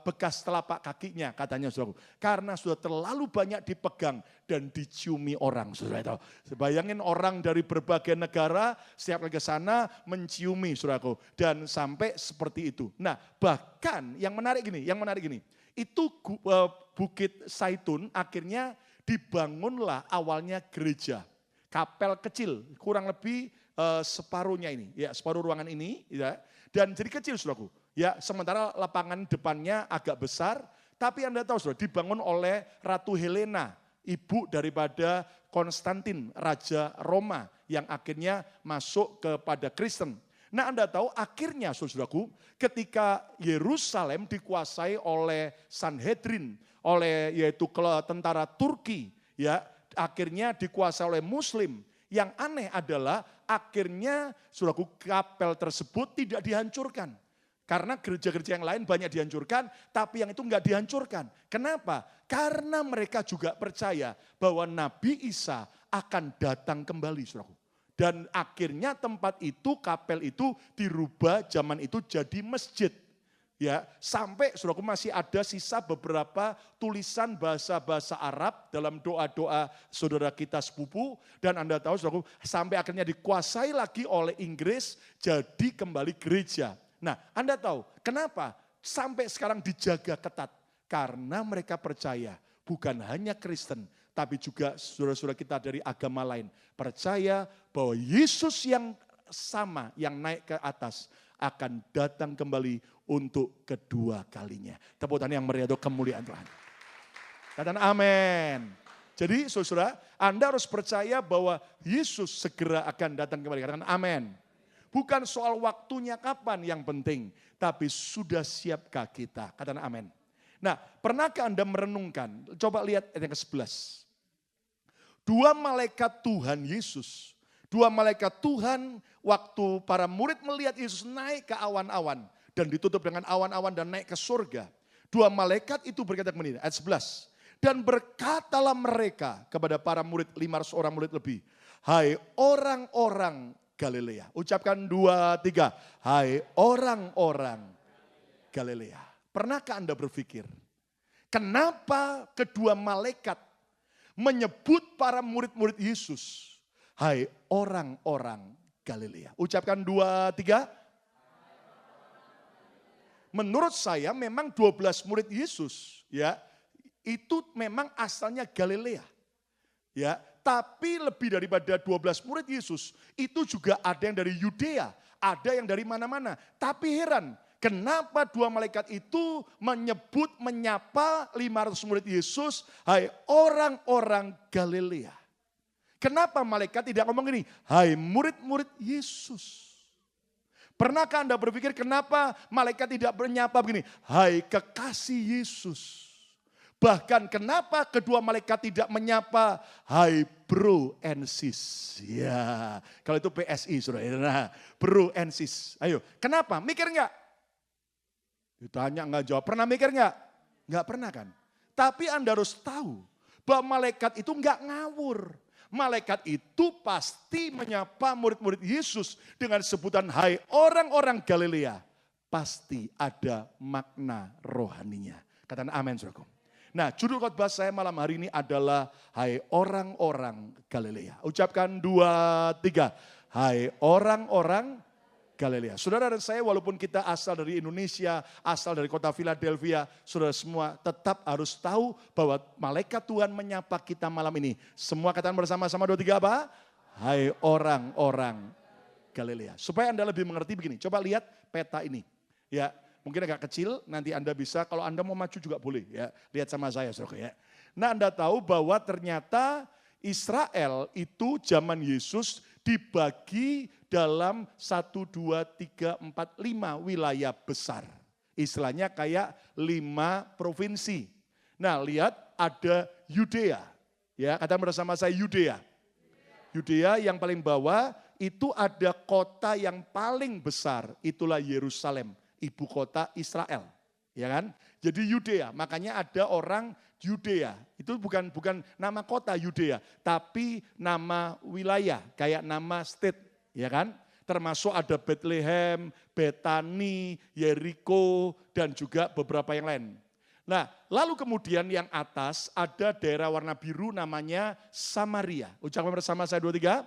bekas telapak kakinya, katanya, saudaraku. Karena sudah terlalu banyak dipegang dan diciumi orang, saudara. Bayangin orang dari berbagai negara setiap kali ke sana menciumi, saudaraku. Dan sampai seperti itu. Nah, bahkan yang menarik gini, itu Bukit Zaitun akhirnya dibangunlah awalnya gereja, kapel kecil, kurang lebih separuhnya ini, ya separuh ruangan ini, ya, dan jadi kecil, saudaraku. Ya, sementara lapangan depannya agak besar, tapi Anda tahu, saudara, dibangun oleh Ratu Helena, ibu daripada Konstantin, Raja Roma, yang akhirnya masuk kepada Kristen. Nah Anda tahu akhirnya saudaraku ketika Yerusalem dikuasai oleh Sanhedrin, yaitu tentara Turki, ya akhirnya dikuasai oleh Muslim. Yang aneh adalah akhirnya saudaraku kapel tersebut tidak dihancurkan. Karena gereja-gereja yang lain banyak dihancurkan, tapi yang itu enggak dihancurkan. Kenapa? Karena mereka juga percaya bahwa Nabi Isa akan datang kembali, saudaraku. Dan akhirnya tempat itu, kapel itu dirubah zaman itu jadi masjid. Ya, sampai saudaraku masih ada sisa beberapa tulisan bahasa-bahasa Arab dalam doa-doa saudara kita sepupu. Dan Anda tahu saudaraku, sampai akhirnya dikuasai lagi oleh Inggris, jadi kembali gereja. Nah, Anda tahu kenapa sampai sekarang dijaga ketat? Karena mereka percaya bukan hanya Kristen, tapi juga saudara-saudara kita dari agama lain percaya bahwa Yesus yang sama, yang naik ke atas, akan datang kembali untuk kedua kalinya. Tepuk tangan yang meriah untuk kemuliaan Tuhan. Katakan amin. Jadi saudara, Anda harus percaya bahwa Yesus segera akan datang kembali. Katakan amin. Bukan soal waktunya kapan yang penting, tapi sudah siapkah kita? Katakan amin. Nah, pernahkah Anda merenungkan? Coba lihat ayat yang ke-11. Dua malaikat Tuhan Yesus, dua malaikat Tuhan waktu para murid melihat Yesus naik ke awan-awan dan ditutup dengan awan-awan dan naik ke surga. dua malaikat itu berkata begini, ayat 11. Dan berkatalah mereka kepada para murid, 500 orang murid lebih. Hai orang-orang Galilea. Ucapkan 2, 3. Hai orang-orang Galilea. Pernahkah Anda berpikir, kenapa kedua malaikat menyebut para murid-murid Yesus, hai orang-orang Galilea? Ucapkan 2, 3. Menurut saya memang 12 murid Yesus, ya, itu memang asalnya Galilea. Ya, tapi lebih daripada 12 murid Yesus, itu juga ada yang dari Yudea, ada yang dari mana-mana. Tapi heran, kenapa dua malaikat itu menyapa 500 murid Yesus, hai orang-orang Galilea. Kenapa malaikat tidak ngomong gini, hai murid-murid Yesus. Pernahkah Anda berpikir kenapa malaikat tidak menyapa begini, hai kekasih Yesus. Bahkan kenapa kedua malaikat tidak menyapa, hai bro and sis. Ya, kalau itu PSI saudara, nah, bro and sis. Ayo, kenapa? Mikir enggak? Ditanya enggak jawab, pernah mikir enggak? Enggak pernah kan? Tapi Anda harus tahu bahwa malaikat itu enggak ngawur. Malaikat itu pasti menyapa murid-murid Yesus dengan sebutan hai orang-orang Galilea. Pasti ada makna rohaninya. Katakan amin saudaraku. Nah, judul khotbah saya malam hari ini adalah hai orang-orang Galilea. Ucapkan 2, 3. Hai orang-orang Galilea. Saudara dan saya walaupun kita asal dari Indonesia, asal dari kota Philadelphia, saudara semua tetap harus tahu bahwa malaikat Tuhan menyapa kita malam ini. Semua katakan bersama-sama 2, 3 apa? Hai orang-orang Galilea. Supaya Anda lebih mengerti begini, coba lihat peta ini. Ya. Mungkin agak kecil, nanti Anda bisa, kalau Anda mau maju juga boleh ya. Lihat sama saya saudara ya. Nah Anda tahu bahwa ternyata Israel itu zaman Yesus dibagi dalam 1, 2, 3, 4, 5 wilayah besar. Istilahnya kayak 5 provinsi. Nah lihat ada Yudea, ya katakan bersama saya Yudea. Yudea yang paling bawah itu ada kota yang paling besar, itulah Yerusalem. Ibu kota Israel, ya kan? Jadi Yudea, makanya ada orang Yudea. Itu bukan nama kota Yudea, tapi nama wilayah, kayak nama state, ya kan? Termasuk ada Bethlehem, Betani, Yeriko, dan juga beberapa yang lain. Nah, lalu kemudian yang atas ada daerah warna biru namanya Samaria. Ucapkan bersama saya 2, 3.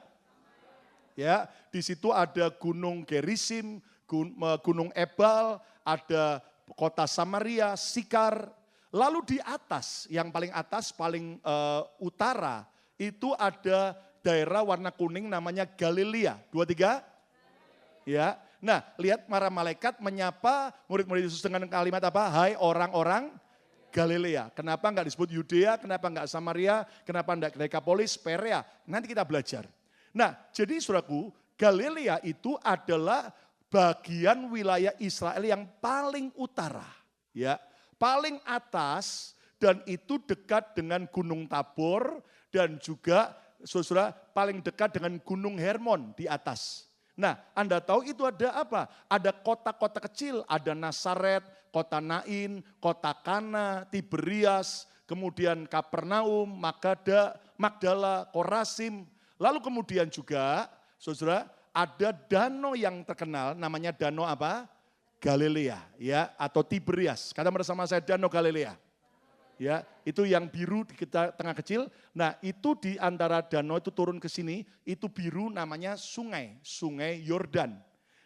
Ya, di situ ada Gunung Gerisim, Gunung Ebal, ada kota Samaria, Sikar. Lalu di atas, yang paling atas, paling utara, itu ada daerah warna kuning namanya Galilea. 2, 3. Ya. Nah, lihat para malaikat menyapa murid-murid Yesus dengan kalimat apa? Hai orang-orang Galilea. Kenapa enggak disebut Yudea, kenapa enggak Samaria, kenapa enggak Dekapolis, Perea? Nanti kita belajar. Nah, jadi saudaraku, Galilea itu adalah bagian wilayah Israel yang paling utara, ya, paling atas, dan itu dekat dengan Gunung Tabor dan juga saudara paling dekat dengan Gunung Hermon di atas. Nah, Anda tahu itu ada apa? Ada kota-kota kecil, ada Nazaret, kota Nain, kota Kana, Tiberias, kemudian Kapernaum, Magdala, Korasim. Lalu kemudian juga, saudara, ada danau yang terkenal, namanya danau apa? Galilea, ya, atau Tiberias. Kata bersama saya danau Galilea. Ya, itu yang biru di kita tengah kecil. Nah, itu di antara danau itu turun ke sini, itu biru namanya Sungai Yordan.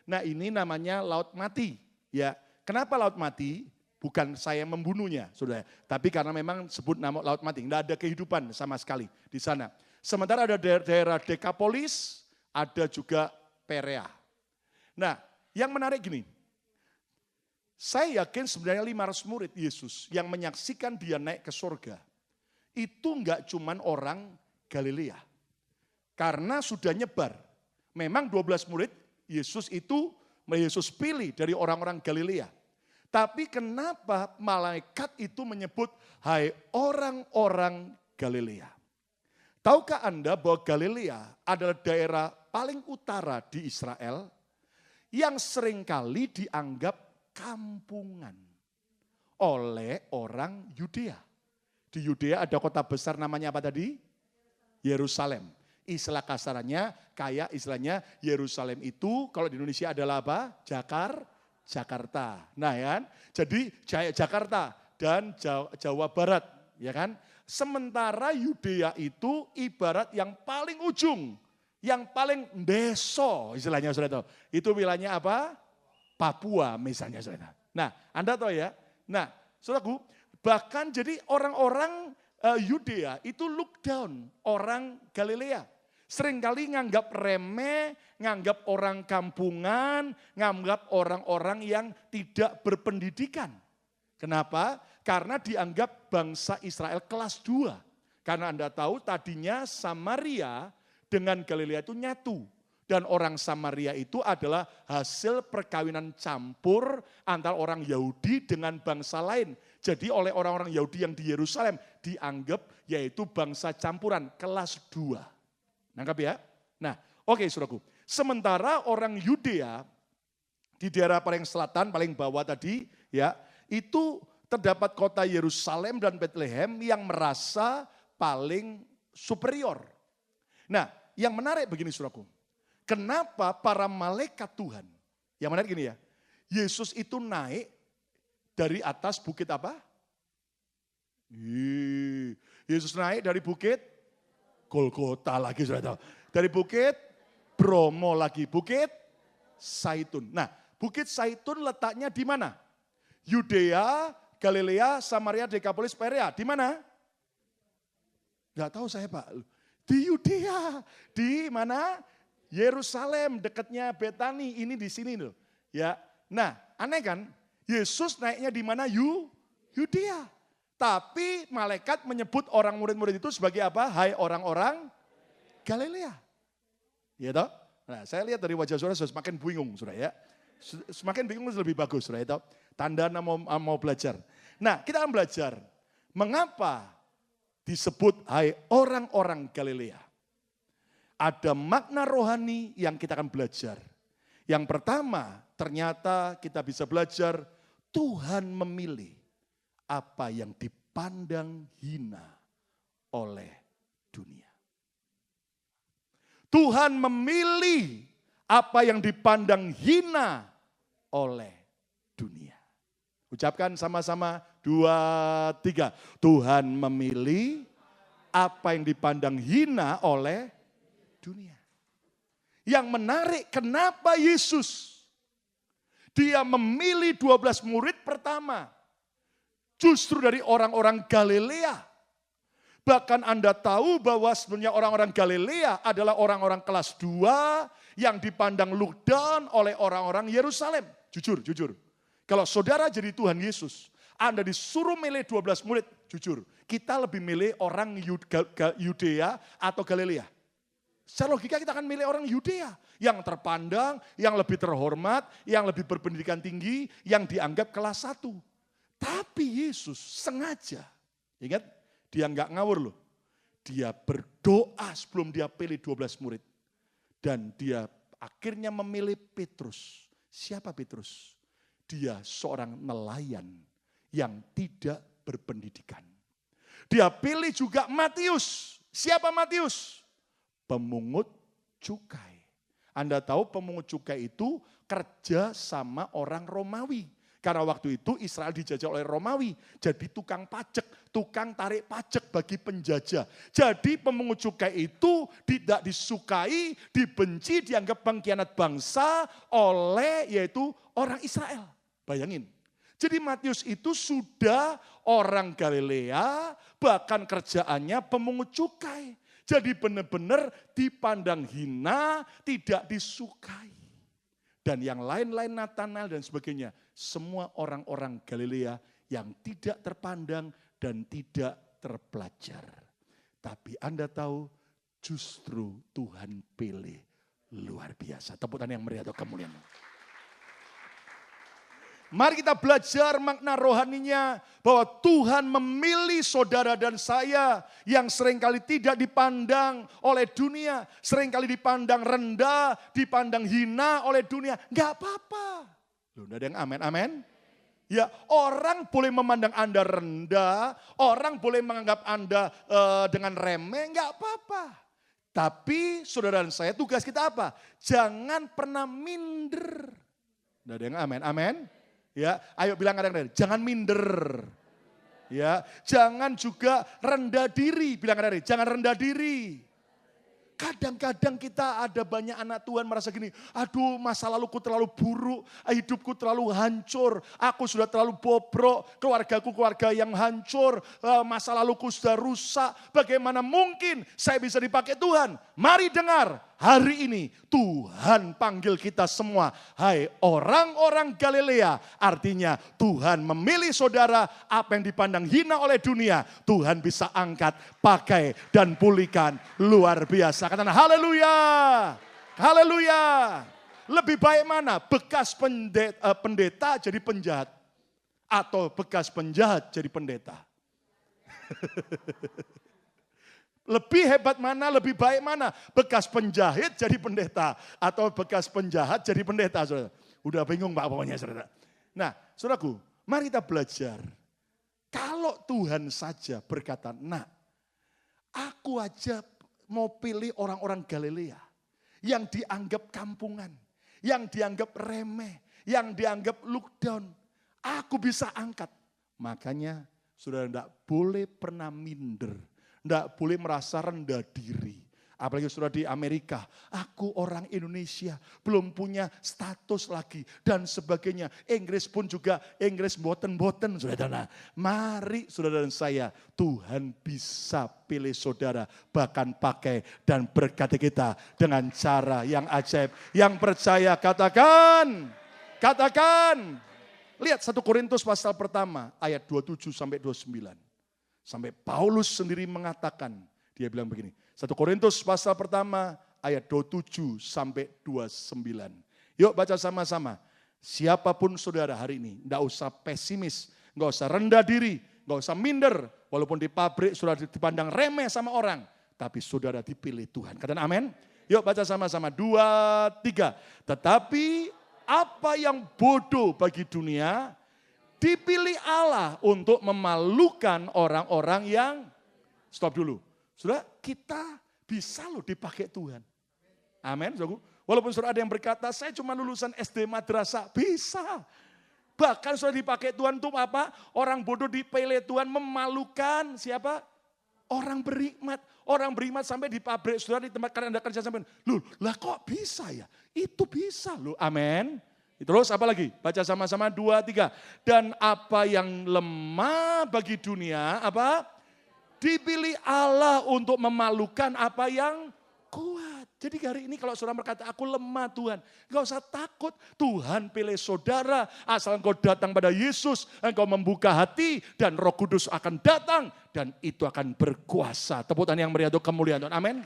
Nah, ini namanya Laut Mati, ya. Kenapa Laut Mati? Bukan saya membunuhnya, Saudara, tapi karena memang sebut nama Laut Mati, enggak ada kehidupan sama sekali di sana. Sementara ada daerah Dekapolis, ada juga Perea. Nah, yang menarik gini, saya yakin sebenarnya 500 murid Yesus yang menyaksikan dia naik ke surga, itu enggak cuman orang Galilea. Karena sudah nyebar. Memang 12 murid Yesus itu, Yesus pilih dari orang-orang Galilea. Tapi kenapa malaikat itu menyebut, hai orang-orang Galilea? Tahukah Anda bahwa Galilea adalah daerah paling utara di Israel yang seringkali dianggap kampungan. oleh orang Yudea. Di Yudea ada kota besar namanya apa tadi? Yerusalem. Istilah kasarannya kayak istilahnya Yerusalem itu kalau di Indonesia adalah apa? Jakarta. Nah ya kan? Jadi Jakarta dan Jawa Barat, ya kan? Sementara Yudea itu ibarat yang paling ujung, yang paling deso istilahnya saudara tahu. Itu wilayahnya apa? Papua misalnya saudara. Nah, Anda tahu ya. Nah, saudaraku, bahkan jadi orang-orang Yudea itu look down orang Galilea. Seringkali nganggap remeh, nganggap orang kampungan, nganggap orang-orang yang tidak berpendidikan. Kenapa? Karena dianggap bangsa Israel kelas 2. Karena Anda tahu tadinya Samaria dengan Galilea itu nyatu. Dan orang Samaria itu adalah hasil perkawinan campur antara orang Yahudi dengan bangsa lain. Jadi oleh orang-orang Yahudi yang di Yerusalem dianggap yaitu bangsa campuran kelas 2. Nangkap ya? Nah, oke saudaraku. Sementara orang Yudea di daerah paling selatan, paling bawah tadi, ya, itu terdapat kota Yerusalem dan Bethlehem yang merasa paling superior. Nah, yang menarik begini saudaraku. Kenapa para malaikat Tuhan, yang menarik gini ya, Yesus itu naik dari atas bukit apa? Yesus naik dari bukit Golgota lagi sudah tahu. Dari bukit Bromo lagi, bukit Zaitun. Nah, bukit Zaitun letaknya di mana? Yudea, Galilea, Samaria, Dekapolis, Perea. Di mana? Enggak tahu saya Pak. Di Yudea. Di mana? Yerusalem, dekatnya Betani. Ini di sini loh. Ya. Nah, aneh kan? Yesus naiknya di mana? Yudea. Tapi malaikat menyebut orang murid-murid itu sebagai apa? Hai orang-orang Galilea. Ya toh? Nah, saya lihat dari wajah saudara sudah semakin bingung, saudara ya. Semakin bingung lebih bagus, saudara ya toh. Tanda mau belajar. Nah, kita akan belajar mengapa disebut hai orang-orang Galilea. Ada makna rohani yang kita akan belajar. Yang pertama, ternyata kita bisa belajar Tuhan memilih apa yang dipandang hina oleh dunia. Tuhan memilih apa yang dipandang hina oleh dunia. Ucapkan sama-sama 2, 3. Tuhan memilih apa yang dipandang hina oleh dunia. Yang menarik, kenapa Yesus? Dia memilih 12 murid pertama. Justru dari orang-orang Galilea. Bahkan Anda tahu bahwa sebenarnya orang-orang Galilea adalah orang-orang kelas 2 yang dipandang look down oleh orang-orang Yerusalem. Jujur. Kalau saudara jadi Tuhan Yesus, Anda disuruh milih 12 murid, jujur. Kita lebih milih orang Yudea atau Galilea. Secara logika kita akan milih orang Yudea. Yang terpandang, yang lebih terhormat, yang lebih berpendidikan tinggi, yang dianggap kelas 1. Tapi Yesus sengaja, ingat dia nggak ngawur loh. Dia berdoa sebelum dia pilih 12 murid. Dan dia akhirnya memilih Petrus. Siapa Petrus? Dia seorang nelayan yang tidak berpendidikan. Dia pilih juga Matius. Siapa Matius? Pemungut cukai. Anda tahu pemungut cukai itu kerja sama orang Romawi. Karena waktu itu Israel dijajah oleh Romawi. Jadi tukang pajak, tukang tarik pajak bagi penjajah. Jadi pemungut cukai itu tidak disukai, dibenci, dianggap pengkhianat bangsa oleh yaitu orang Israel. Bayangin. Jadi Matius itu sudah orang Galilea, bahkan kerjaannya pemungut cukai. Jadi benar-benar dipandang hina, tidak disukai. Dan yang lain-lain Natanael dan sebagainya. Semua orang-orang Galilea yang tidak terpandang dan tidak terpelajar. Tapi Anda tahu justru Tuhan pilih luar biasa. Tepuk tangan yang meriah atau kemuliaan. Mari kita belajar makna rohaninya bahwa Tuhan memilih saudara dan saya yang seringkali tidak dipandang oleh dunia. Seringkali dipandang rendah, dipandang hina oleh dunia. Enggak apa-apa. Loh, ada yang amen, amen? Ya, orang boleh memandang Anda rendah, orang boleh menganggap Anda dengan remeh, enggak apa-apa. Tapi saudara dan saya tugas kita apa? Jangan pernah minder. Nggak ada yang amin, amin. Ya, ayo bilang kadang-kadang, jangan minder. Ya, jangan juga rendah diri, bilang kadang-kadang, jangan rendah diri. Kadang-kadang kita ada banyak anak Tuhan merasa gini, aduh masa laluku terlalu buruk, hidupku terlalu hancur, aku sudah terlalu bobrok, keluargaku keluarga yang hancur, masa laluku sudah rusak, bagaimana mungkin saya bisa dipakai Tuhan? Mari dengar, hari ini Tuhan panggil kita semua, hai orang-orang Galilea, artinya Tuhan memilih saudara, apa yang dipandang hina oleh dunia, Tuhan bisa angkat, pakai dan pulihkan, luar biasa. Katakan haleluya, haleluya. Lebih baik mana? Bekas pendeta jadi penjahat. Atau bekas penjahat jadi pendeta. Lebih hebat mana, lebih baik mana? Bekas penjahit jadi pendeta. Atau bekas penjahat jadi pendeta. Saudara. Udah bingung Pak pokoknya saudara. Nah saudaraku, mari kita belajar. Kalau Tuhan saja berkata, nak aku aja mau pilih orang-orang Galilea yang dianggap kampungan, yang dianggap remeh, yang dianggap look down. Aku bisa angkat. Makanya saudara tidak boleh pernah minder, tidak boleh merasa rendah diri. Apalagi saudara di Amerika, aku orang Indonesia, belum punya status lagi dan sebagainya. Inggris pun juga, Inggris boten-boten saudara. Mari saudara dan saya, Tuhan bisa pilih saudara, bahkan pakai dan berkati kita dengan cara yang ajaib. Yang percaya katakan, katakan. Lihat 1 Korintus pasal pertama ayat 27 sampai 29. Sampai Paulus sendiri mengatakan, dia bilang begini. 1 Korintus pasal pertama ayat 27 sampai 29. Yuk baca sama-sama. Siapapun saudara hari ini, enggak usah pesimis, enggak usah rendah diri, enggak usah minder. Walaupun di pabrik sudah dipandang remeh sama orang, tapi saudara dipilih Tuhan. Katakan amin. Yuk baca sama-sama. 2, 3. Tetapi apa yang bodoh bagi dunia, dipilih Allah untuk memalukan orang-orang yang, stop dulu. Saudara, kita bisa loh dipakai Tuhan. Amin. Walaupun saudara ada yang berkata, saya cuma lulusan SD madrasah. Bisa. Bahkan sudah dipakai Tuhan untuk apa? Orang bodoh dipilih Tuhan memalukan siapa? Orang berhikmat. Orang berhikmat sampai di pabrik saudara, di tempat kalian Anda kerja sampai. Loh, lah kok bisa ya? Itu bisa loh. Amin. Terus apa lagi? Baca sama-sama 2, 3. Dan apa yang lemah bagi dunia, apa? Dipilih Allah untuk memalukan apa yang kuat. Jadi hari ini kalau saudara berkata, aku lemah Tuhan. Enggak usah takut, Tuhan pilih saudara. Asal engkau datang pada Yesus, engkau membuka hati dan Roh Kudus akan datang. Dan itu akan berkuasa. Tepuk tangan yang meriah untuk kemuliaan Tuhan. Amin.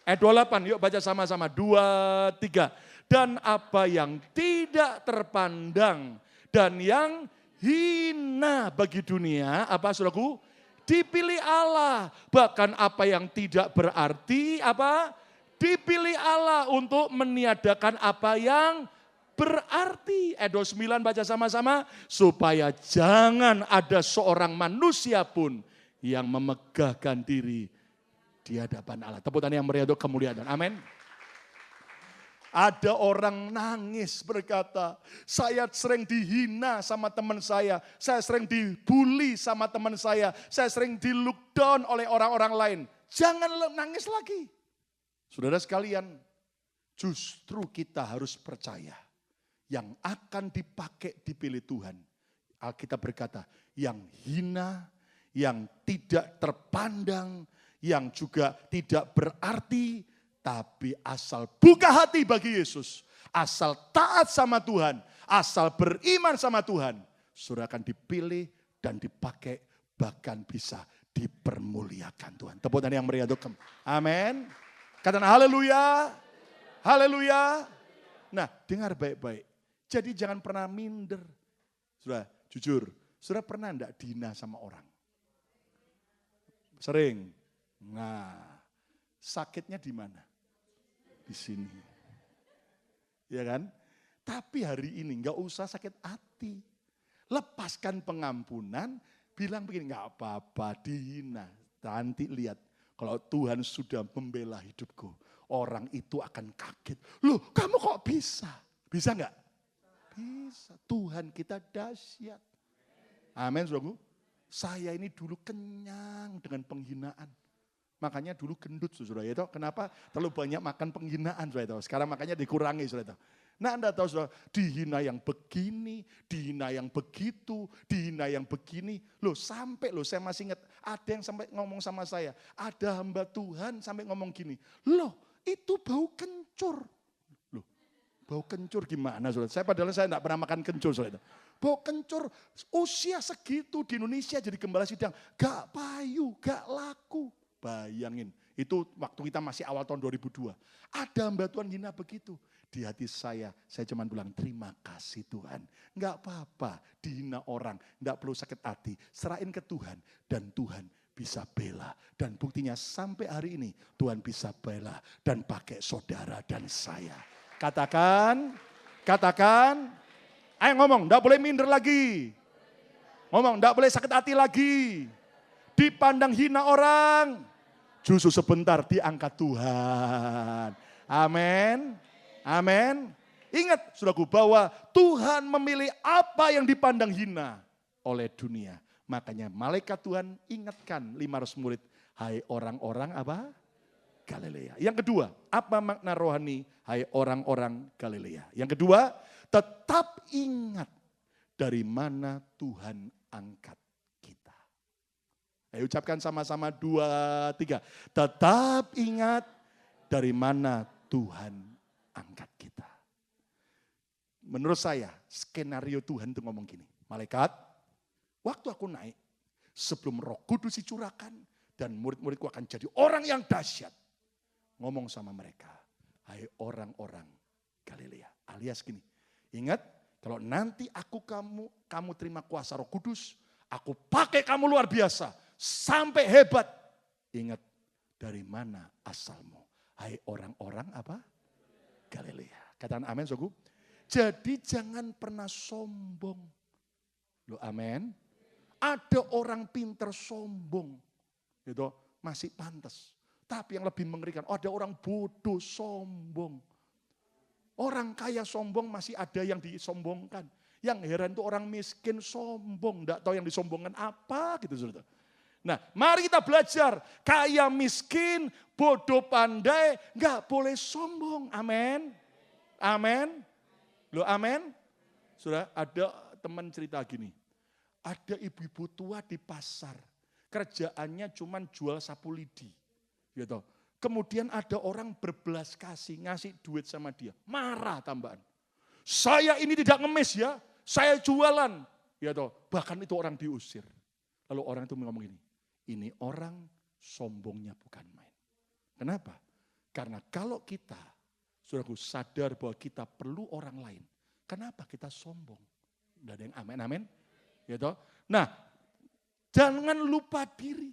Ayat 28, yuk baca sama-sama. 2, 3. Dan apa yang tidak terpandang dan yang hina bagi dunia, apa saudaraku? Dipilih Allah, bahkan apa yang tidak berarti, apa? Dipilih Allah untuk meniadakan apa yang berarti. Ayat 29 baca sama-sama. Supaya jangan ada seorang manusia pun yang memegahkan diri di hadapan Allah. Tepuk tangan yang meriah untuk kemuliaan. Amin. Ada orang nangis berkata, saya sering dihina sama teman saya sering dibully sama teman saya sering di look down oleh orang-orang lain. Jangan nangis lagi. Saudara sekalian, justru kita harus percaya yang akan dipakai dipilih Tuhan. Alkitab berkata, yang hina, yang tidak terpandang, yang juga tidak berarti, tapi asal buka hati bagi Yesus, asal taat sama Tuhan, asal beriman sama Tuhan, saudara akan dipilih dan dipakai, bahkan bisa dipermuliakan Tuhan. Tepuk tangan yang meriah untuk amin. Katakan haleluya, haleluya. Nah dengar baik-baik, jadi jangan pernah minder. Saudara jujur, saudara pernah enggak dihina sama orang? Sering. Nah sakitnya di mana? Di sini. Ya kan? Tapi hari ini enggak usah sakit hati. lepaskan pengampunan, bilang begini, nggak apa-apa, dihina. Nanti lihat, kalau Tuhan sudah membela hidupku, orang itu akan kaget. Loh, kamu kok bisa? Bisa nggak? Bisa. Tuhan kita dahsyat. Amin, saudaraku. Saya ini dulu kenyang dengan penghinaan. Makanya dulu gendut, saudara. Ya, kenapa? Terlalu banyak makan penghinaan, saudara. Sekarang makanya dikurangi, saudara. Nah, Anda tahu, saudara, dihina yang begini, dihina yang begitu, dihina yang begini. Loh, sampai loh, saya masih ingat, ada yang sampai ngomong sama saya, ada hamba Tuhan sampai ngomong gini, loh, itu bau kencur. Loh, bau kencur gimana, saudara? Padahal saya enggak pernah makan kencur, saudara. Bau kencur, usia segitu di Indonesia jadi gembala sidang, gak payu, gak laku. Bayangin, itu waktu kita masih awal tahun 2002. Ada hamba Tuhan hina begitu. Di hati saya cuma bilang terima kasih Tuhan. Enggak apa-apa dihina orang, enggak perlu sakit hati. Serahin ke Tuhan dan Tuhan bisa bela. Dan buktinya sampai hari ini Tuhan bisa bela dan pakai saudara dan saya. Katakan, ayo ngomong, enggak boleh minder lagi. Ngomong, enggak boleh sakit hati lagi. Dipandang hina orang, justru sebentar diangkat Tuhan. Amin. Amin. Ingat, saudaraku, bahwa Tuhan memilih apa yang dipandang hina oleh dunia. Makanya malaikat Tuhan ingatkan 500 murid, hai orang-orang apa? Galilea. Yang kedua, apa makna rohani, hai orang-orang Galilea? Yang kedua, tetap ingat dari mana Tuhan angkat kita. Ayo ucapkan sama-sama 2, 3. Tetap ingat dari mana Tuhan angkat kita. Menurut saya, skenario Tuhan itu ngomong gini. Malaikat, waktu aku naik, sebelum Roh Kudus dicurahkan, dan murid-muridku akan jadi orang yang dahsyat. Ngomong sama mereka, hai orang-orang Galilea. Alias gini, ingat kalau nanti kamu terima kuasa Roh Kudus, aku pakai kamu luar biasa, sampai hebat. Ingat dari mana asalmu, hai orang-orang apa? Galilea. Katakan amin, saudaraku. Jadi jangan pernah sombong. Loh, amin. Ada orang pinter sombong, gitu, masih pantas. Tapi yang lebih mengerikan, ada orang bodoh sombong. Orang kaya sombong masih ada yang disombongkan. Yang heran itu orang miskin sombong, enggak tahu yang disombongkan apa gitu, saudara. Nah, mari kita belajar, kaya miskin, bodoh pandai, enggak boleh sombong. Amin. Amin. Loh, amin. Saudara, ada teman cerita gini. Ada ibu-ibu tua di pasar, kerjaannya cuma jual sapu lidi. Gitu. Kemudian ada orang berbelas kasih, ngasih duit sama dia. Marah tambahan. Saya ini tidak ngemis ya, saya jualan. Gitu. Bahkan itu orang diusir. Lalu orang itu ngomong ini orang sombongnya bukan main. Kenapa? Karena kalau kita, saudaraku, sadar bahwa kita perlu orang lain. Kenapa kita sombong? Tidak ada yang amin. Gitu. Nah, jangan lupa diri.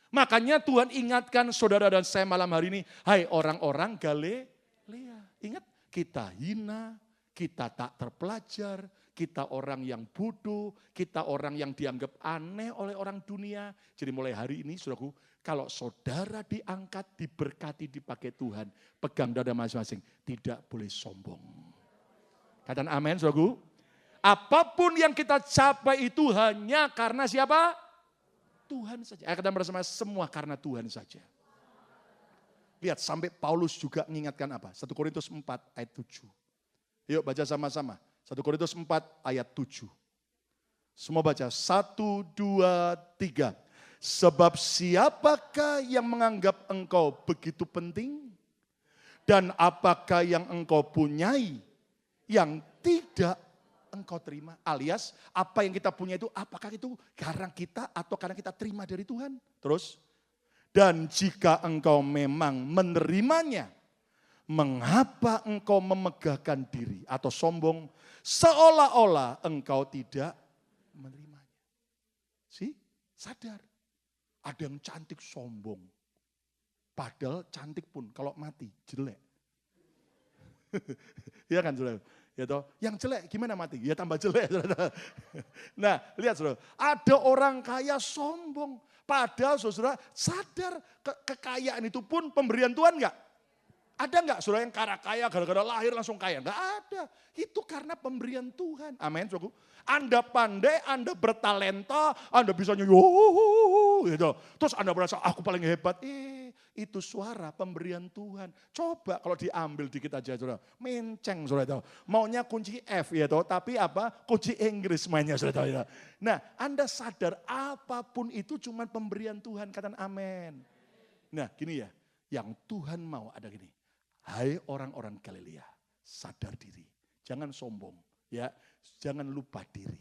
Makanya Tuhan ingatkan saudara dan saya malam hari ini, hai orang-orang Galilea. Ingat, kita hina, kita tak terpelajar, kita orang yang bodoh, kita orang yang dianggap aneh oleh orang dunia. Jadi mulai hari ini, saudaraku, kalau saudara diangkat, diberkati, dipakai Tuhan, pegang dada masing-masing, tidak boleh sombong. Katakan amin, saudaraku. Apapun yang kita capai itu hanya karena siapa? Tuhan saja. Kata bersama semua karena Tuhan saja. Lihat sampai Paulus juga mengingatkan apa? 1 Korintus 4 ayat 7. Yuk baca sama-sama. 1 Korintus 4 ayat 7. Semua baca. 1, 2, 3. Sebab siapakah yang menganggap engkau begitu penting? Dan apakah yang engkau punyai yang tidak engkau terima? Alias apa yang kita punya itu, apakah itu karena kita atau karena kita terima dari Tuhan? Terus, dan jika engkau memang menerimanya, mengapa engkau memegahkan diri atau sombong seolah-olah engkau tidak menerimanya? Sadar. Ada yang cantik sombong. Padahal cantik pun kalau mati jelek. Iya kan, saudara? Ya toh, yang jelek gimana mati? Ya tambah jelek. Nah, lihat saudara, ada orang kaya sombong. Padahal saudara sadar kekayaan itu pun pemberian Tuhan enggak? Ada enggak saudara yang kaya gara-gara lahir langsung kaya? Enggak ada. Itu karena pemberian Tuhan. Amin, saudaraku. Anda pandai, Anda bertalenta, Anda bisa nyanyi, gitu. Terus Anda merasa, aku paling hebat. Itu suara pemberian Tuhan. Coba kalau diambil dikit aja, saudara. Menceng, saudara. Maunya kunci F, ya toh, tapi apa? Kunci Inggris mainnya, saudara. Nah, Anda sadar apapun itu cuma pemberian Tuhan, katakan amin. Nah, gini ya, yang Tuhan mau ada gini. Hai orang-orang Galilea, sadar diri. Jangan sombong, ya. Jangan lupa diri.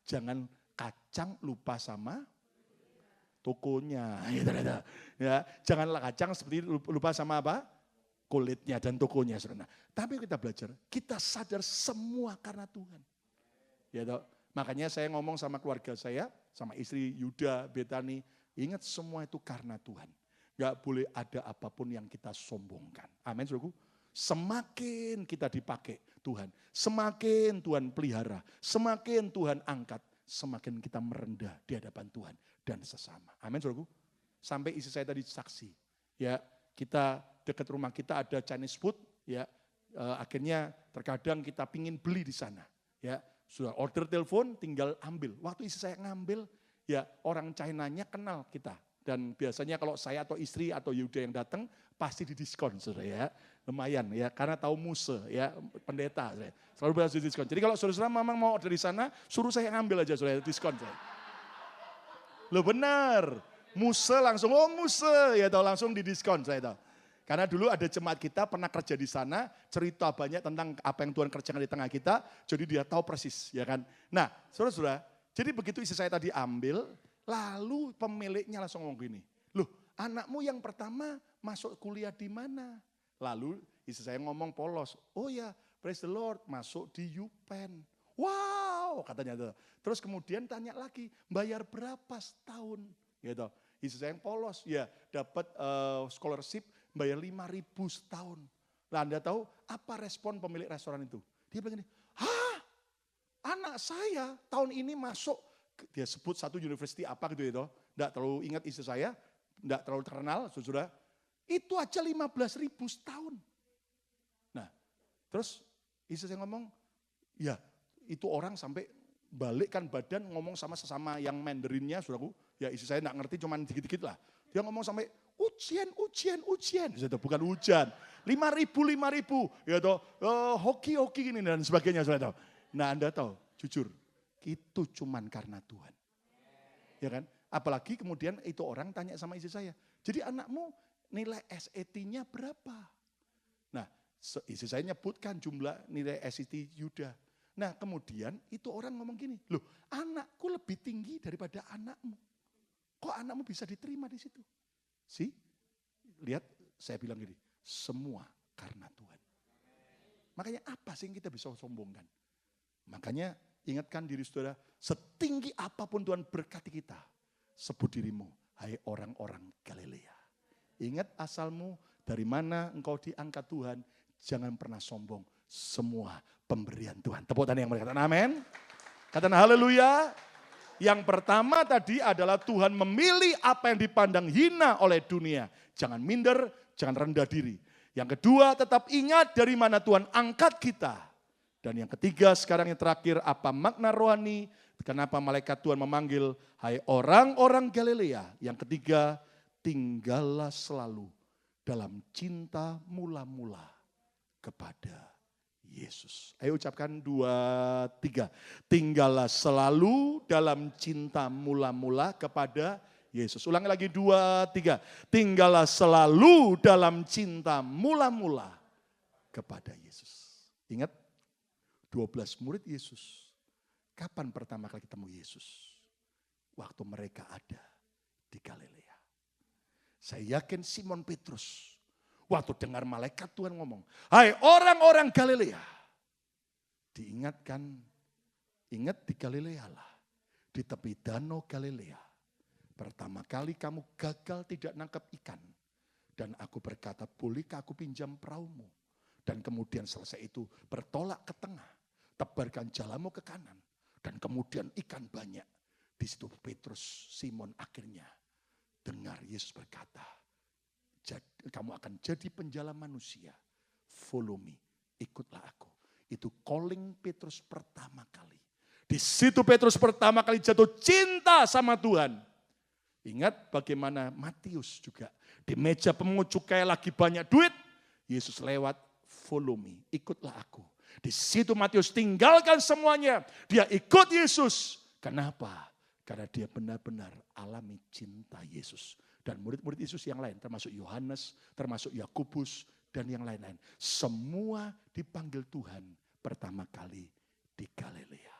Jangan kacang lupa sama tokonya. Ya, janganlah kacang seperti lupa sama apa? Kulitnya dan tokonya. Saudara. Tapi kita belajar, kita sadar semua karena Tuhan. Ya, toh? Makanya saya ngomong sama keluarga saya, sama istri Yuda, Betani, ingat semua itu karena Tuhan. Gak boleh ada apapun yang kita sombongkan. Amin, saudaraku. Semakin kita dipakai Tuhan, semakin Tuhan pelihara, semakin Tuhan angkat, semakin kita merendah di hadapan Tuhan dan sesama. Amin, saudaraku. Sampai istri saya tadi saksi, ya kita dekat rumah kita ada Chinese food, ya akhirnya terkadang kita pingin beli di sana, ya sudah order telepon, tinggal ambil. Waktu istri saya ngambil, ya orang China-nya kenal kita. Dan biasanya kalau saya atau istri atau Yuda yang datang, pasti didiskon, saudara ya. Lumayan ya, karena tahu Muse ya, pendeta. Selalu berhasil diskon. Jadi kalau saudara memang mau order di sana, suruh saya ngambil aja, saudara, diskon. Loh benar, Muse langsung, oh Muse, ya tahu langsung didiskon, saya tahu. Karena dulu ada jemaat kita pernah kerja di sana, cerita banyak tentang apa yang Tuhan kerjakan di tengah kita, jadi dia tahu persis, ya kan. Nah, saudara-saudara, jadi begitu istri saya tadi ambil, lalu pemiliknya langsung ngomong gini, loh anakmu yang pertama masuk kuliah di mana? Lalu istri saya ngomong polos, oh ya praise the Lord masuk di UPenn. Wow katanya. Terus kemudian tanya lagi, bayar berapa setahun? Gitu. Istri saya yang polos, ya dapat scholarship bayar 5.000 setahun. Nah Anda tahu apa respon pemilik restoran itu? Dia bilang gini, hah anak saya tahun ini masuk, dia sebut satu university apa gitu ya, enggak terlalu ingat istri saya, enggak terlalu terkenal, saudara. Itu aja 15.000 setahun. Nah, terus istri saya ngomong, ya itu orang sampai balikkan badan ngomong sama sesama yang Mandarinnya, saudaraku. Ya istri saya enggak ngerti, cuman dikit-dikit lah. Dia ngomong sampai ujian. Bukan hujan. 5.000. Ya toh, hoki gini dan sebagainya, saudara tahu. Nah Anda tahu, jujur. Itu cuman karena Tuhan. Ya kan? Apalagi kemudian itu orang tanya sama istri saya. Jadi anakmu nilai SAT-nya berapa? Nah, istri saya nyebutkan jumlah nilai SAT Yuda. Nah, kemudian itu orang ngomong gini, loh anakku lebih tinggi daripada anakmu. Kok anakmu bisa diterima di situ? Lihat saya bilang gini, semua karena Tuhan. Makanya apa sih yang kita bisa sombongkan? Makanya ingatkan diri saudara, setinggi apapun Tuhan berkati kita, sebut dirimu, hai orang-orang Galilea. Ingat asalmu, dari mana engkau diangkat Tuhan, jangan pernah sombong. Semua pemberian Tuhan. Tepuk tangan yang berkata amin. Katakan haleluya. Yang pertama tadi adalah Tuhan memilih apa yang dipandang hina oleh dunia. Jangan minder, jangan rendah diri. Yang kedua tetap ingat dari mana Tuhan angkat kita. Dan yang ketiga sekarang yang terakhir, apa makna rohani, kenapa malaikat Tuhan memanggil, hai orang-orang Galilea. Yang ketiga, tinggallah selalu dalam cinta mula-mula kepada Yesus. Ayo ucapkan 2, 3. Tinggallah selalu dalam cinta mula-mula kepada Yesus. Ulangi lagi 2, 3. Tinggallah selalu dalam cinta mula-mula kepada Yesus. Ingat? 12 murid Yesus. Kapan pertama kali ketemu Yesus? Waktu mereka ada di Galilea. Saya yakin Simon Petrus, waktu dengar malaikat Tuhan ngomong, hai orang-orang Galilea. Diingatkan, ingat di Galilea lah. Di tepi danau Galilea. Pertama kali kamu gagal tidak nangkap ikan. Dan aku berkata, bolehkah aku pinjam perahumu? Dan kemudian selesai itu bertolak ke tengah. Tebarkan jalamu ke kanan. Dan kemudian ikan banyak. Di situ Petrus, Simon akhirnya dengar Yesus berkata, kamu akan jadi penjala manusia. Follow me, ikutlah aku. Itu calling Petrus pertama kali. Di situ Petrus pertama kali jatuh cinta sama Tuhan. Ingat bagaimana Matius juga di meja pemungut cukai lagi banyak duit. Yesus lewat, follow me, ikutlah aku. Di situ Matius tinggalkan semuanya. Dia ikut Yesus. Kenapa? Karena dia benar-benar alami cinta Yesus. Dan murid-murid Yesus yang lain, termasuk Yohanes, termasuk Yakobus, dan yang lain-lain. Semua dipanggil Tuhan pertama kali di Galilea.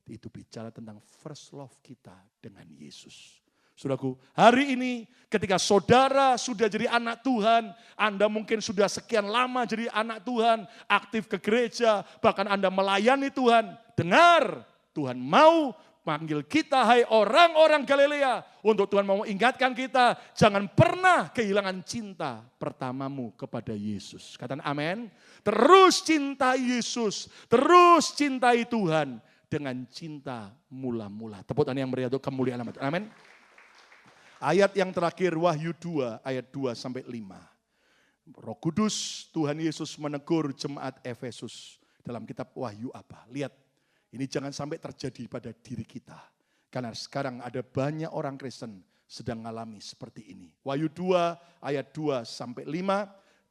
Itu bicara tentang first love kita dengan Yesus. Saudaraku, hari ini ketika saudara sudah jadi anak Tuhan, Anda mungkin sudah sekian lama jadi anak Tuhan, aktif ke gereja, bahkan Anda melayani Tuhan. Dengar, Tuhan mau panggil kita, hai orang-orang Galilea, untuk Tuhan mau ingatkan kita, jangan pernah kehilangan cinta pertamamu kepada Yesus. Katakan amin. Terus cintai Yesus, terus cintai Tuhan dengan cinta mula-mula. Tepuk tangan yang meriah untuk kemuliaan nama Tuhan. Amin. Ayat yang terakhir Wahyu 2 ayat 2-5. Roh Kudus Tuhan Yesus menegur jemaat Efesus dalam kitab Wahyu apa? Lihat, ini jangan sampai terjadi pada diri kita. Karena sekarang ada banyak orang Kristen sedang mengalami seperti ini. Wahyu 2 ayat 2-5,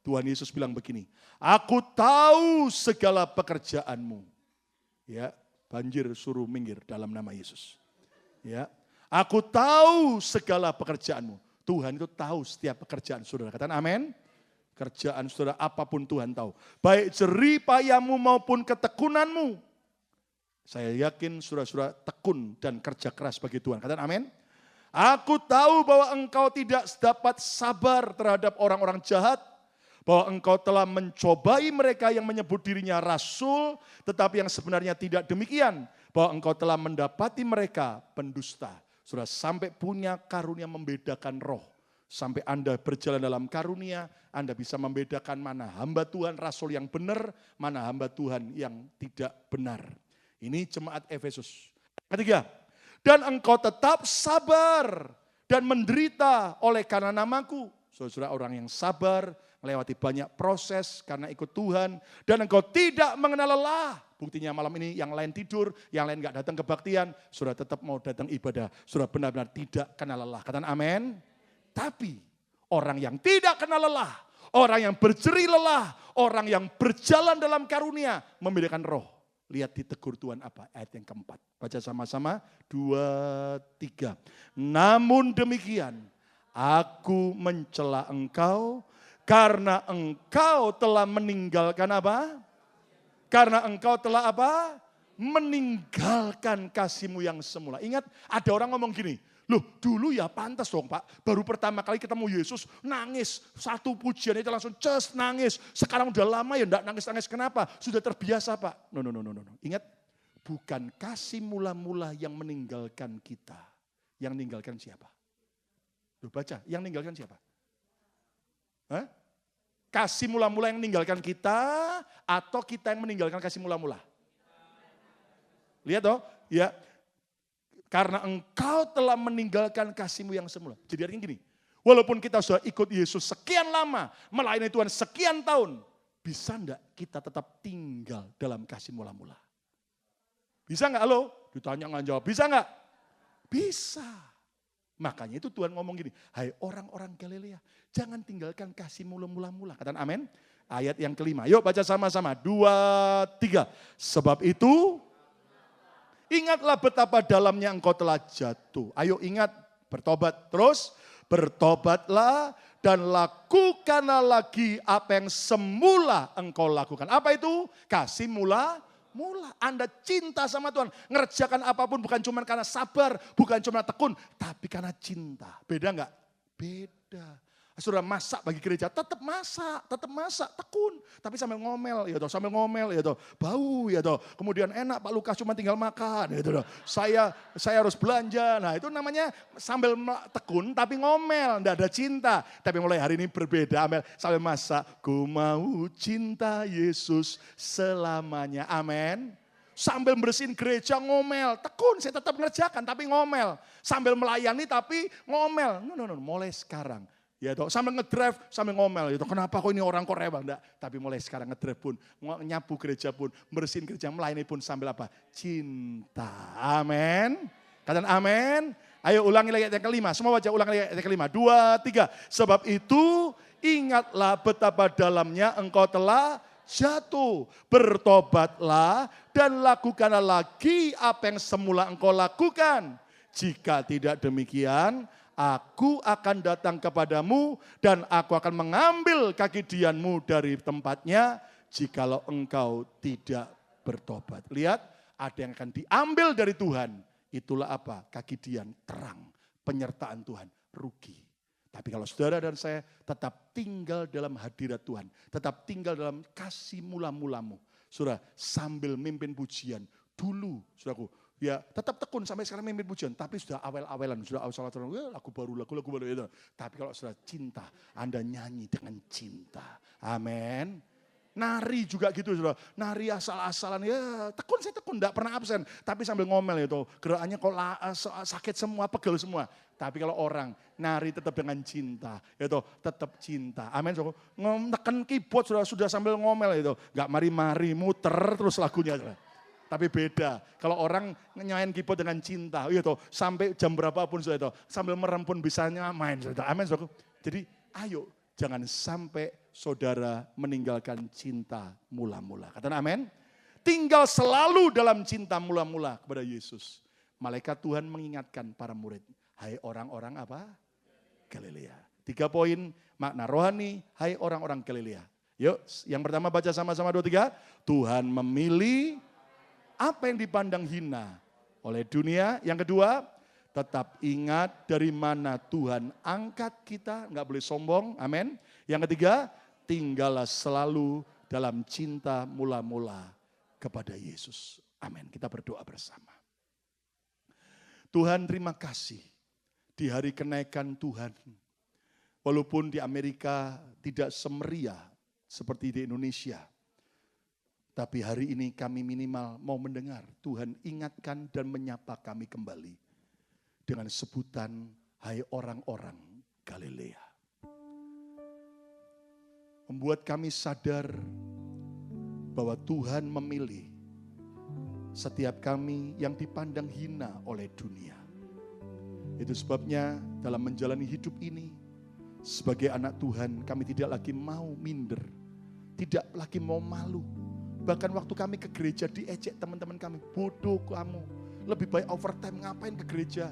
Tuhan Yesus bilang begini. Aku tahu segala pekerjaanmu. Ya, banjir suruh minggir dalam nama Yesus. Ya, aku tahu segala pekerjaanmu. Tuhan itu tahu setiap pekerjaan saudara. Katakan amin. Kerjaan saudara apapun Tuhan tahu. Baik jerih payahmu maupun ketekunanmu. Saya yakin saudara-saudara tekun dan kerja keras bagi Tuhan. Katakan amin. Aku tahu bahwa engkau tidak dapat sabar terhadap orang-orang jahat. Bahwa engkau telah mencobai mereka yang menyebut dirinya rasul. Tetapi yang sebenarnya tidak demikian. Bahwa engkau telah mendapati mereka pendusta. Sudah sampai punya karunia membedakan roh. Sampai Anda berjalan dalam karunia, Anda bisa membedakan mana hamba Tuhan rasul yang benar, mana hamba Tuhan yang tidak benar. Ini jemaat Efesus. Ketiga, dan engkau tetap sabar dan menderita oleh karena namaku. Saudara orang yang sabar, melewati banyak proses karena ikut Tuhan. Dan engkau tidak mengenal lelah. Buktinya malam ini yang lain tidur, yang lain gak datang kebaktian. Saudara tetap mau datang ibadah. Saudara benar-benar tidak kenal lelah. Katakan amin. Tapi orang yang tidak kenal lelah, orang yang berjerih lelah, orang yang berjalan dalam karunia, membedakan roh. Lihat ditegur Tuhan apa? Ayat yang keempat. Baca sama-sama. 2, 3. Namun demikian, aku mencela engkau karena engkau telah meninggalkan apa? Karena engkau telah apa? Meninggalkan kasihmu yang semula. Ingat ada orang ngomong gini, loh dulu ya pantas dong Pak, baru pertama kali ketemu Yesus nangis, satu pujian itu langsung just nangis. Sekarang udah lama ya enggak nangis-nangis, kenapa? Sudah terbiasa Pak. No. Ingat, bukan kasih mula-mula yang meninggalkan kita. Yang meninggalkan siapa? Loh baca, yang meninggalkan siapa? Hah? Kasih mula-mula yang meninggalkan kita atau kita yang meninggalkan kasih mula-mula? Lihat toh, ya. Karena engkau telah meninggalkan kasihmu yang semula. Jadi artinya gini, walaupun kita sudah ikut Yesus sekian lama, melayani Tuhan sekian tahun, bisa enggak kita tetap tinggal dalam kasih mula-mula? Bisa enggak? Halo? Ditanya nggak jawab, bisa enggak? Bisa. Makanya itu Tuhan ngomong gini, hai orang-orang Galilea, jangan tinggalkan kasih mula-mula. Katakan amin. Ayat yang kelima, yuk baca sama-sama. 2, 3. Sebab itu, ingatlah betapa dalamnya engkau telah jatuh. Ayo ingat, bertobat. Terus, bertobatlah dan lakukanlah lagi apa yang semula engkau lakukan. Apa itu? Kasih mula. Anda cinta sama Tuhan. Ngerjakan apapun bukan cuma karena sabar, bukan cuma tekun, tapi karena cinta. Beda enggak? Beda. Saudara masak bagi gereja, tetap masak, tekun. Tapi sambil ngomel, ya toh, bau, ya toh. Kemudian enak Pak Lukas cuma tinggal makan, ya toh. Saya harus belanja. Nah itu namanya sambil tekun tapi ngomel, enggak ada cinta. Tapi mulai hari ini berbeda, sambil masak, ku mau cinta Yesus selamanya. Amin. Sambil bersihin gereja ngomel, tekun saya tetap ngerjakan tapi ngomel. Sambil melayani tapi ngomel. No, mulai sekarang. Ya toh, sambil ngedrive, sambil ngomel, itu kenapa kok ini orang kok rewel, enggak. Tapi mulai sekarang ngedrive pun, nyapu gereja pun, bersihin gereja, melayani pun sambil apa? Cinta, amin. Katakan amin. Ayo ulangi lagi ayat yang kelima, semua baca ulangi lagi ayat yang kelima. 2, 3, sebab itu ingatlah betapa dalamnya engkau telah jatuh. Bertobatlah dan lakukanlah lagi apa yang semula engkau lakukan. Jika tidak demikian, aku akan datang kepadamu dan aku akan mengambil kaki dianmu dari tempatnya jikalau engkau tidak bertobat. Lihat, ada yang akan diambil dari Tuhan. Itulah apa? Kaki dian, terang, penyertaan Tuhan, rugi. Tapi kalau saudara dan saya tetap tinggal dalam hadirat Tuhan, tetap tinggal dalam kasih mula-mulamu. Saudara, sambil mimpin pujian, dulu saudaraku, ya tetap tekun sampai sekarang mimpin pujian, tapi sudah awel-awelan, sudah awal-awalan, lagu baru itu. Tapi kalau sudah cinta, Anda nyanyi dengan cinta. Amin. Nari juga gitu, saudara. Nari asal-asalan, ya tekun, saya tekun, enggak pernah absen. Tapi sambil ngomel itu, gerakannya kok sakit semua, pegel semua. Tapi kalau orang nari tetap dengan cinta, itu tetap cinta. Amin. Ngetekan keyboard sudah sambil ngomel itu, enggak mari-mari muter terus lagunya. Tapi beda, kalau orang nyanyiin keyboard dengan cinta, sampai jam berapapun sudah itu, sambil merem pun bisa main. Amin. Jadi ayo, jangan sampai saudara meninggalkan cinta mula-mula. Katakan amin. Tinggal selalu dalam cinta mula-mula kepada Yesus. Malaikat Tuhan mengingatkan para murid. Hai orang-orang apa? Galilea. 3 poin makna rohani, hai orang-orang Galilea. Yuk, yang pertama baca sama-sama 2, 3. Tuhan memilih apa yang dipandang hina oleh dunia. Yang kedua, tetap ingat dari mana Tuhan angkat kita, enggak boleh sombong, amin. Yang ketiga, tinggallah selalu dalam cinta mula-mula kepada Yesus. Amin. Kita berdoa bersama. Tuhan, terima kasih di hari kenaikan Tuhan. Walaupun di Amerika tidak semeriah seperti di Indonesia. Tapi hari ini kami minimal mau mendengar Tuhan ingatkan dan menyapa kami kembali. Dengan sebutan, hai orang-orang Galilea. Membuat kami sadar bahwa Tuhan memilih setiap kami yang dipandang hina oleh dunia. Itu sebabnya dalam menjalani hidup ini, sebagai anak Tuhan kami tidak lagi mau minder, tidak lagi mau malu. Bahkan waktu kami ke gereja diejek teman-teman kami, bodoh kamu, lebih baik overtime, ngapain ke gereja,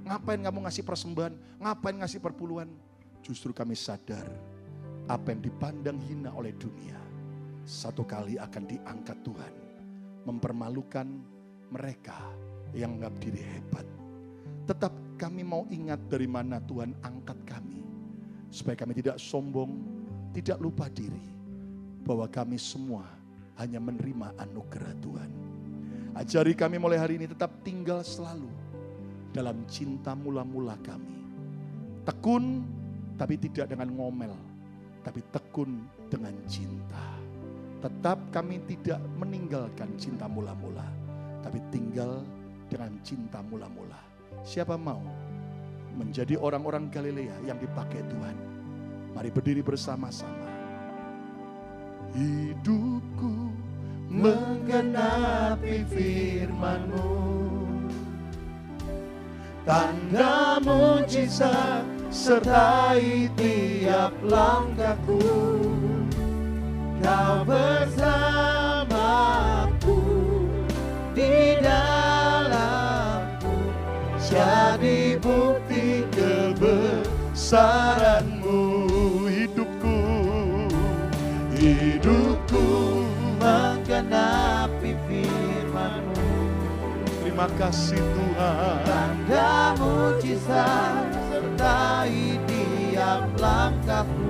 ngapain kamu ngasih persembahan, ngapain ngasih perpuluhan. Justru kami sadar, apa yang dipandang hina oleh dunia, satu kali akan diangkat Tuhan, mempermalukan mereka yang anggap diri hebat. Tetap kami mau ingat dari mana Tuhan angkat kami, supaya kami tidak sombong, tidak lupa diri, bahwa kami semua hanya menerima anugerah Tuhan. Ajari kami mulai hari ini tetap tinggal selalu dalam cinta mula-mula kami. Tekun, tapi tidak dengan ngomel, tapi tekun dengan cinta. Tetap kami tidak meninggalkan cinta mula-mula, tapi tinggal dengan cinta mula-mula. Siapa mau menjadi orang-orang Galilea yang dipakai Tuhan? Mari berdiri bersama-sama. Hidupku menggenapi firman-Mu, tanda mujizat sertai tiap langkahku. Kau bersamaku di dalamku, jadi bukti kebesaran-Mu. Hidupku menggenapi firman-Mu. Terima kasih Tuhan. Tanda mujizat sertai tiap langkahku.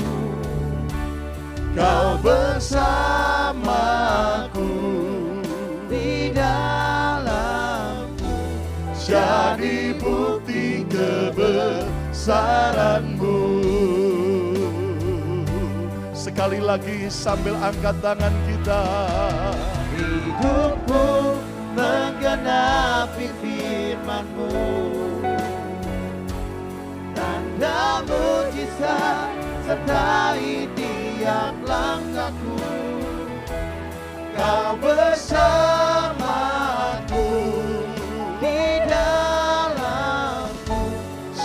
Kau bersamaku Di dalamku jadi bukti kebesaran-Mu. Sekali lagi sambil angkat tangan kita. hidupku menggenapi firman-Mu. Tanda mujizat sertai tiap langkahku. Kau bersamaku di dalamku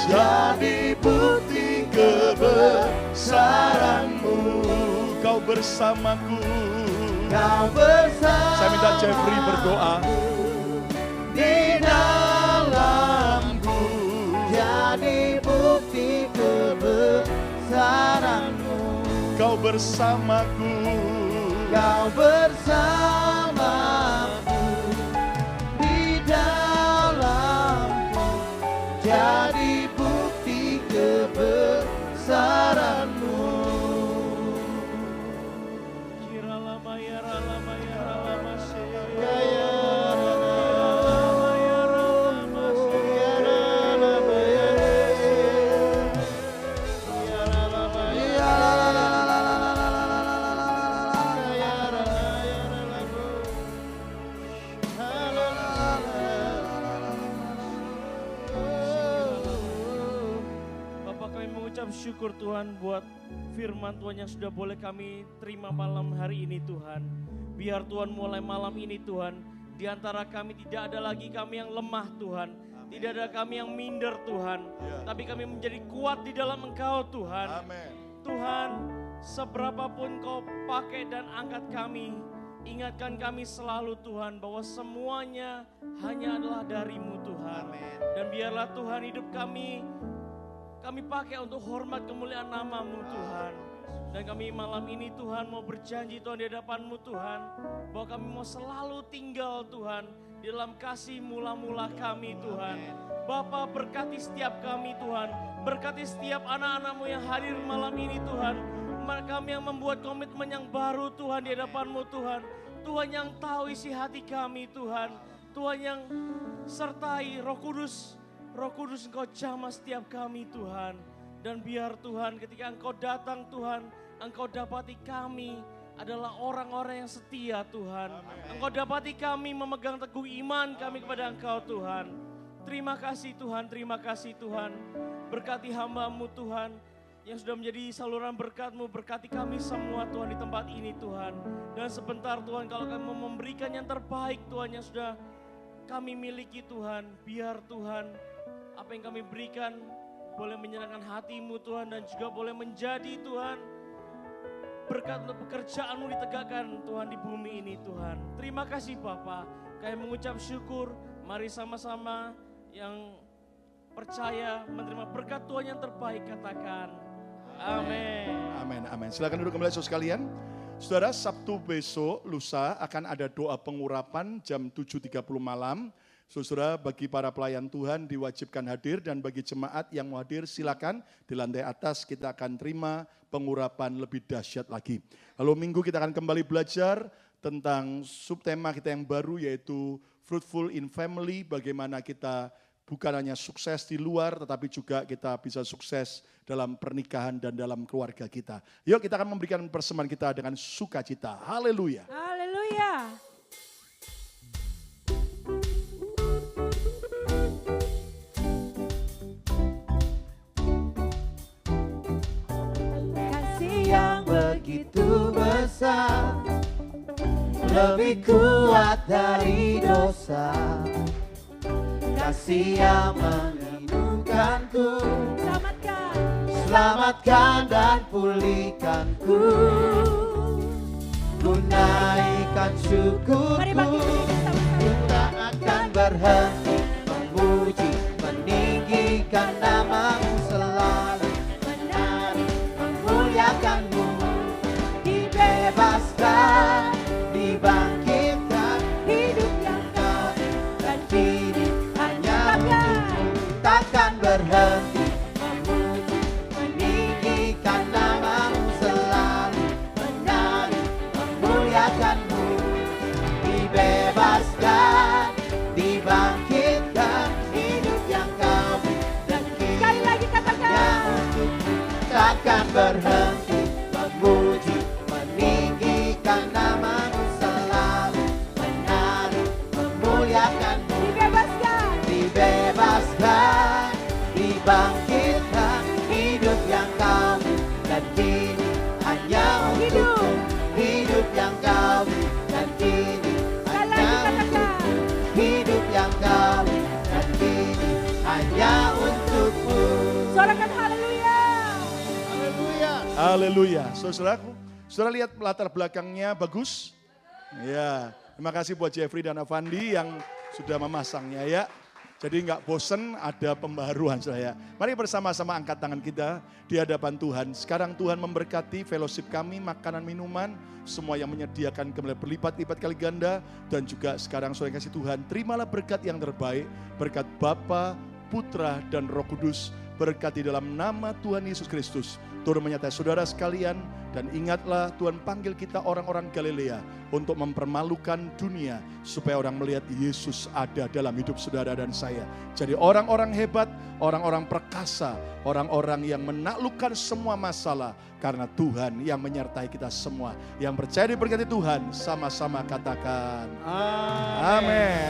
Jadi bukti kebesaran-Mu. Kau bersamaku. Kau bersamaku. Saya minta Jeffrey berdoa. Di dalamku jadi bukti kebesaran-Mu. Kau bersamaku. Kau bersamaku di dalamku jadi bukti kebesaran-Mu. Syukur Tuhan buat firman Tuhan yang sudah boleh kami terima malam hari ini Tuhan. Biar Tuhan mulai malam ini Tuhan, di antara kami tidak ada lagi kami yang lemah Tuhan. Tidak ada kami yang minder Tuhan. Tapi kami menjadi kuat di dalam Engkau Tuhan. Tuhan, seberapapun Kau pakai dan angkat kami, ingatkan kami selalu Tuhan bahwa semuanya hanya adalah dari-Mu Tuhan. Dan biarlah Tuhan hidup kami pakai untuk hormat kemuliaan nama-Mu Tuhan. Dan kami malam ini Tuhan mau berjanji Tuhan di hadapan-Mu Tuhan, bahwa kami mau selalu tinggal Tuhan di dalam kasih mula-mula kami Tuhan. Bapa, berkati setiap kami Tuhan, berkati setiap anak-anak-Mu yang hadir malam ini Tuhan. Kami yang membuat komitmen yang baru Tuhan di hadapan-Mu Tuhan. Tuhan yang tahu isi hati kami Tuhan. Tuhan yang sertai Roh Kudus. Roh Kudus, Engkau jamah setiap kami Tuhan. Dan biar Tuhan ketika Engkau datang Tuhan, Engkau dapati kami adalah orang-orang yang setia Tuhan. Engkau dapati kami memegang teguh iman kami kepada Engkau Tuhan. Terima kasih Tuhan, terima kasih Tuhan. Berkati hamba-Mu Tuhan yang sudah menjadi saluran berkat-Mu. Berkati kami semua Tuhan di tempat ini Tuhan. Dan sebentar Tuhan, kalau kami mau memberikan yang terbaik Tuhan yang sudah kami miliki Tuhan. Biar Tuhan apa yang kami berikan boleh menyenangkan hati-Mu Tuhan, dan juga boleh menjadi Tuhan berkat untuk pekerjaan-Mu ditegakkan Tuhan di bumi ini Tuhan. Terima kasih Bapa. Kami mengucap syukur. Mari sama-sama yang percaya menerima berkat Tuhan yang terbaik katakan amin. Amin, amin. Silakan duduk kembali saudara sekalian. Saudara, Sabtu besok lusa akan ada doa pengurapan jam 7.30 malam. Saudara, bagi para pelayan Tuhan diwajibkan hadir, dan bagi jemaat yang mau hadir silakan di lantai atas kita akan terima pengurapan lebih dahsyat lagi. Lalu minggu kita akan kembali belajar tentang subtema kita yang baru, yaitu Fruitful in Family, bagaimana kita bukan hanya sukses di luar tetapi juga kita bisa sukses dalam pernikahan dan dalam keluarga kita. Yuk kita akan memberikan persembahan kita dengan sukacita. Haleluya. Haleluya. Yang begitu besar, lebih kuat dari dosa. Kasih yang menghidupkanku, selamatkan dan pulihkanku. Ku naikkan syukurku, ku tak akan berhenti memuji, meninggikan nama-Mu selalu. Memuliakan-Mu, dibebaskan, dibangkitkan, hidup yang baru dan kini hanya untukmu. Takkan berhenti memuji, meninggikan Haleluya. Saudaraku, saudara lihat latar belakangnya bagus? Ya, terima kasih buat Jeffrey dan Avandi yang sudah memasangnya ya. Jadi nggak bosen, ada pembaharuan saya. Mari bersama-sama angkat tangan kita di hadapan Tuhan. Sekarang Tuhan memberkati fellowship kami, makanan, minuman, semua yang menyediakan kembali berlipat-lipat kali ganda. Dan juga sekarang saudara kasih Tuhan, terimalah berkat yang terbaik, berkat Bapa, Putra, dan Roh Kudus. Berkat di dalam nama Tuhan Yesus Kristus. Turun menyertai saudara sekalian, dan ingatlah Tuhan panggil kita orang-orang Galilea untuk mempermalukan dunia supaya orang melihat Yesus ada dalam hidup saudara dan saya. Jadi orang-orang hebat, orang-orang perkasa, orang-orang yang menaklukkan semua masalah karena Tuhan yang menyertai kita semua. Yang percaya diberkati Tuhan, sama-sama katakan amin.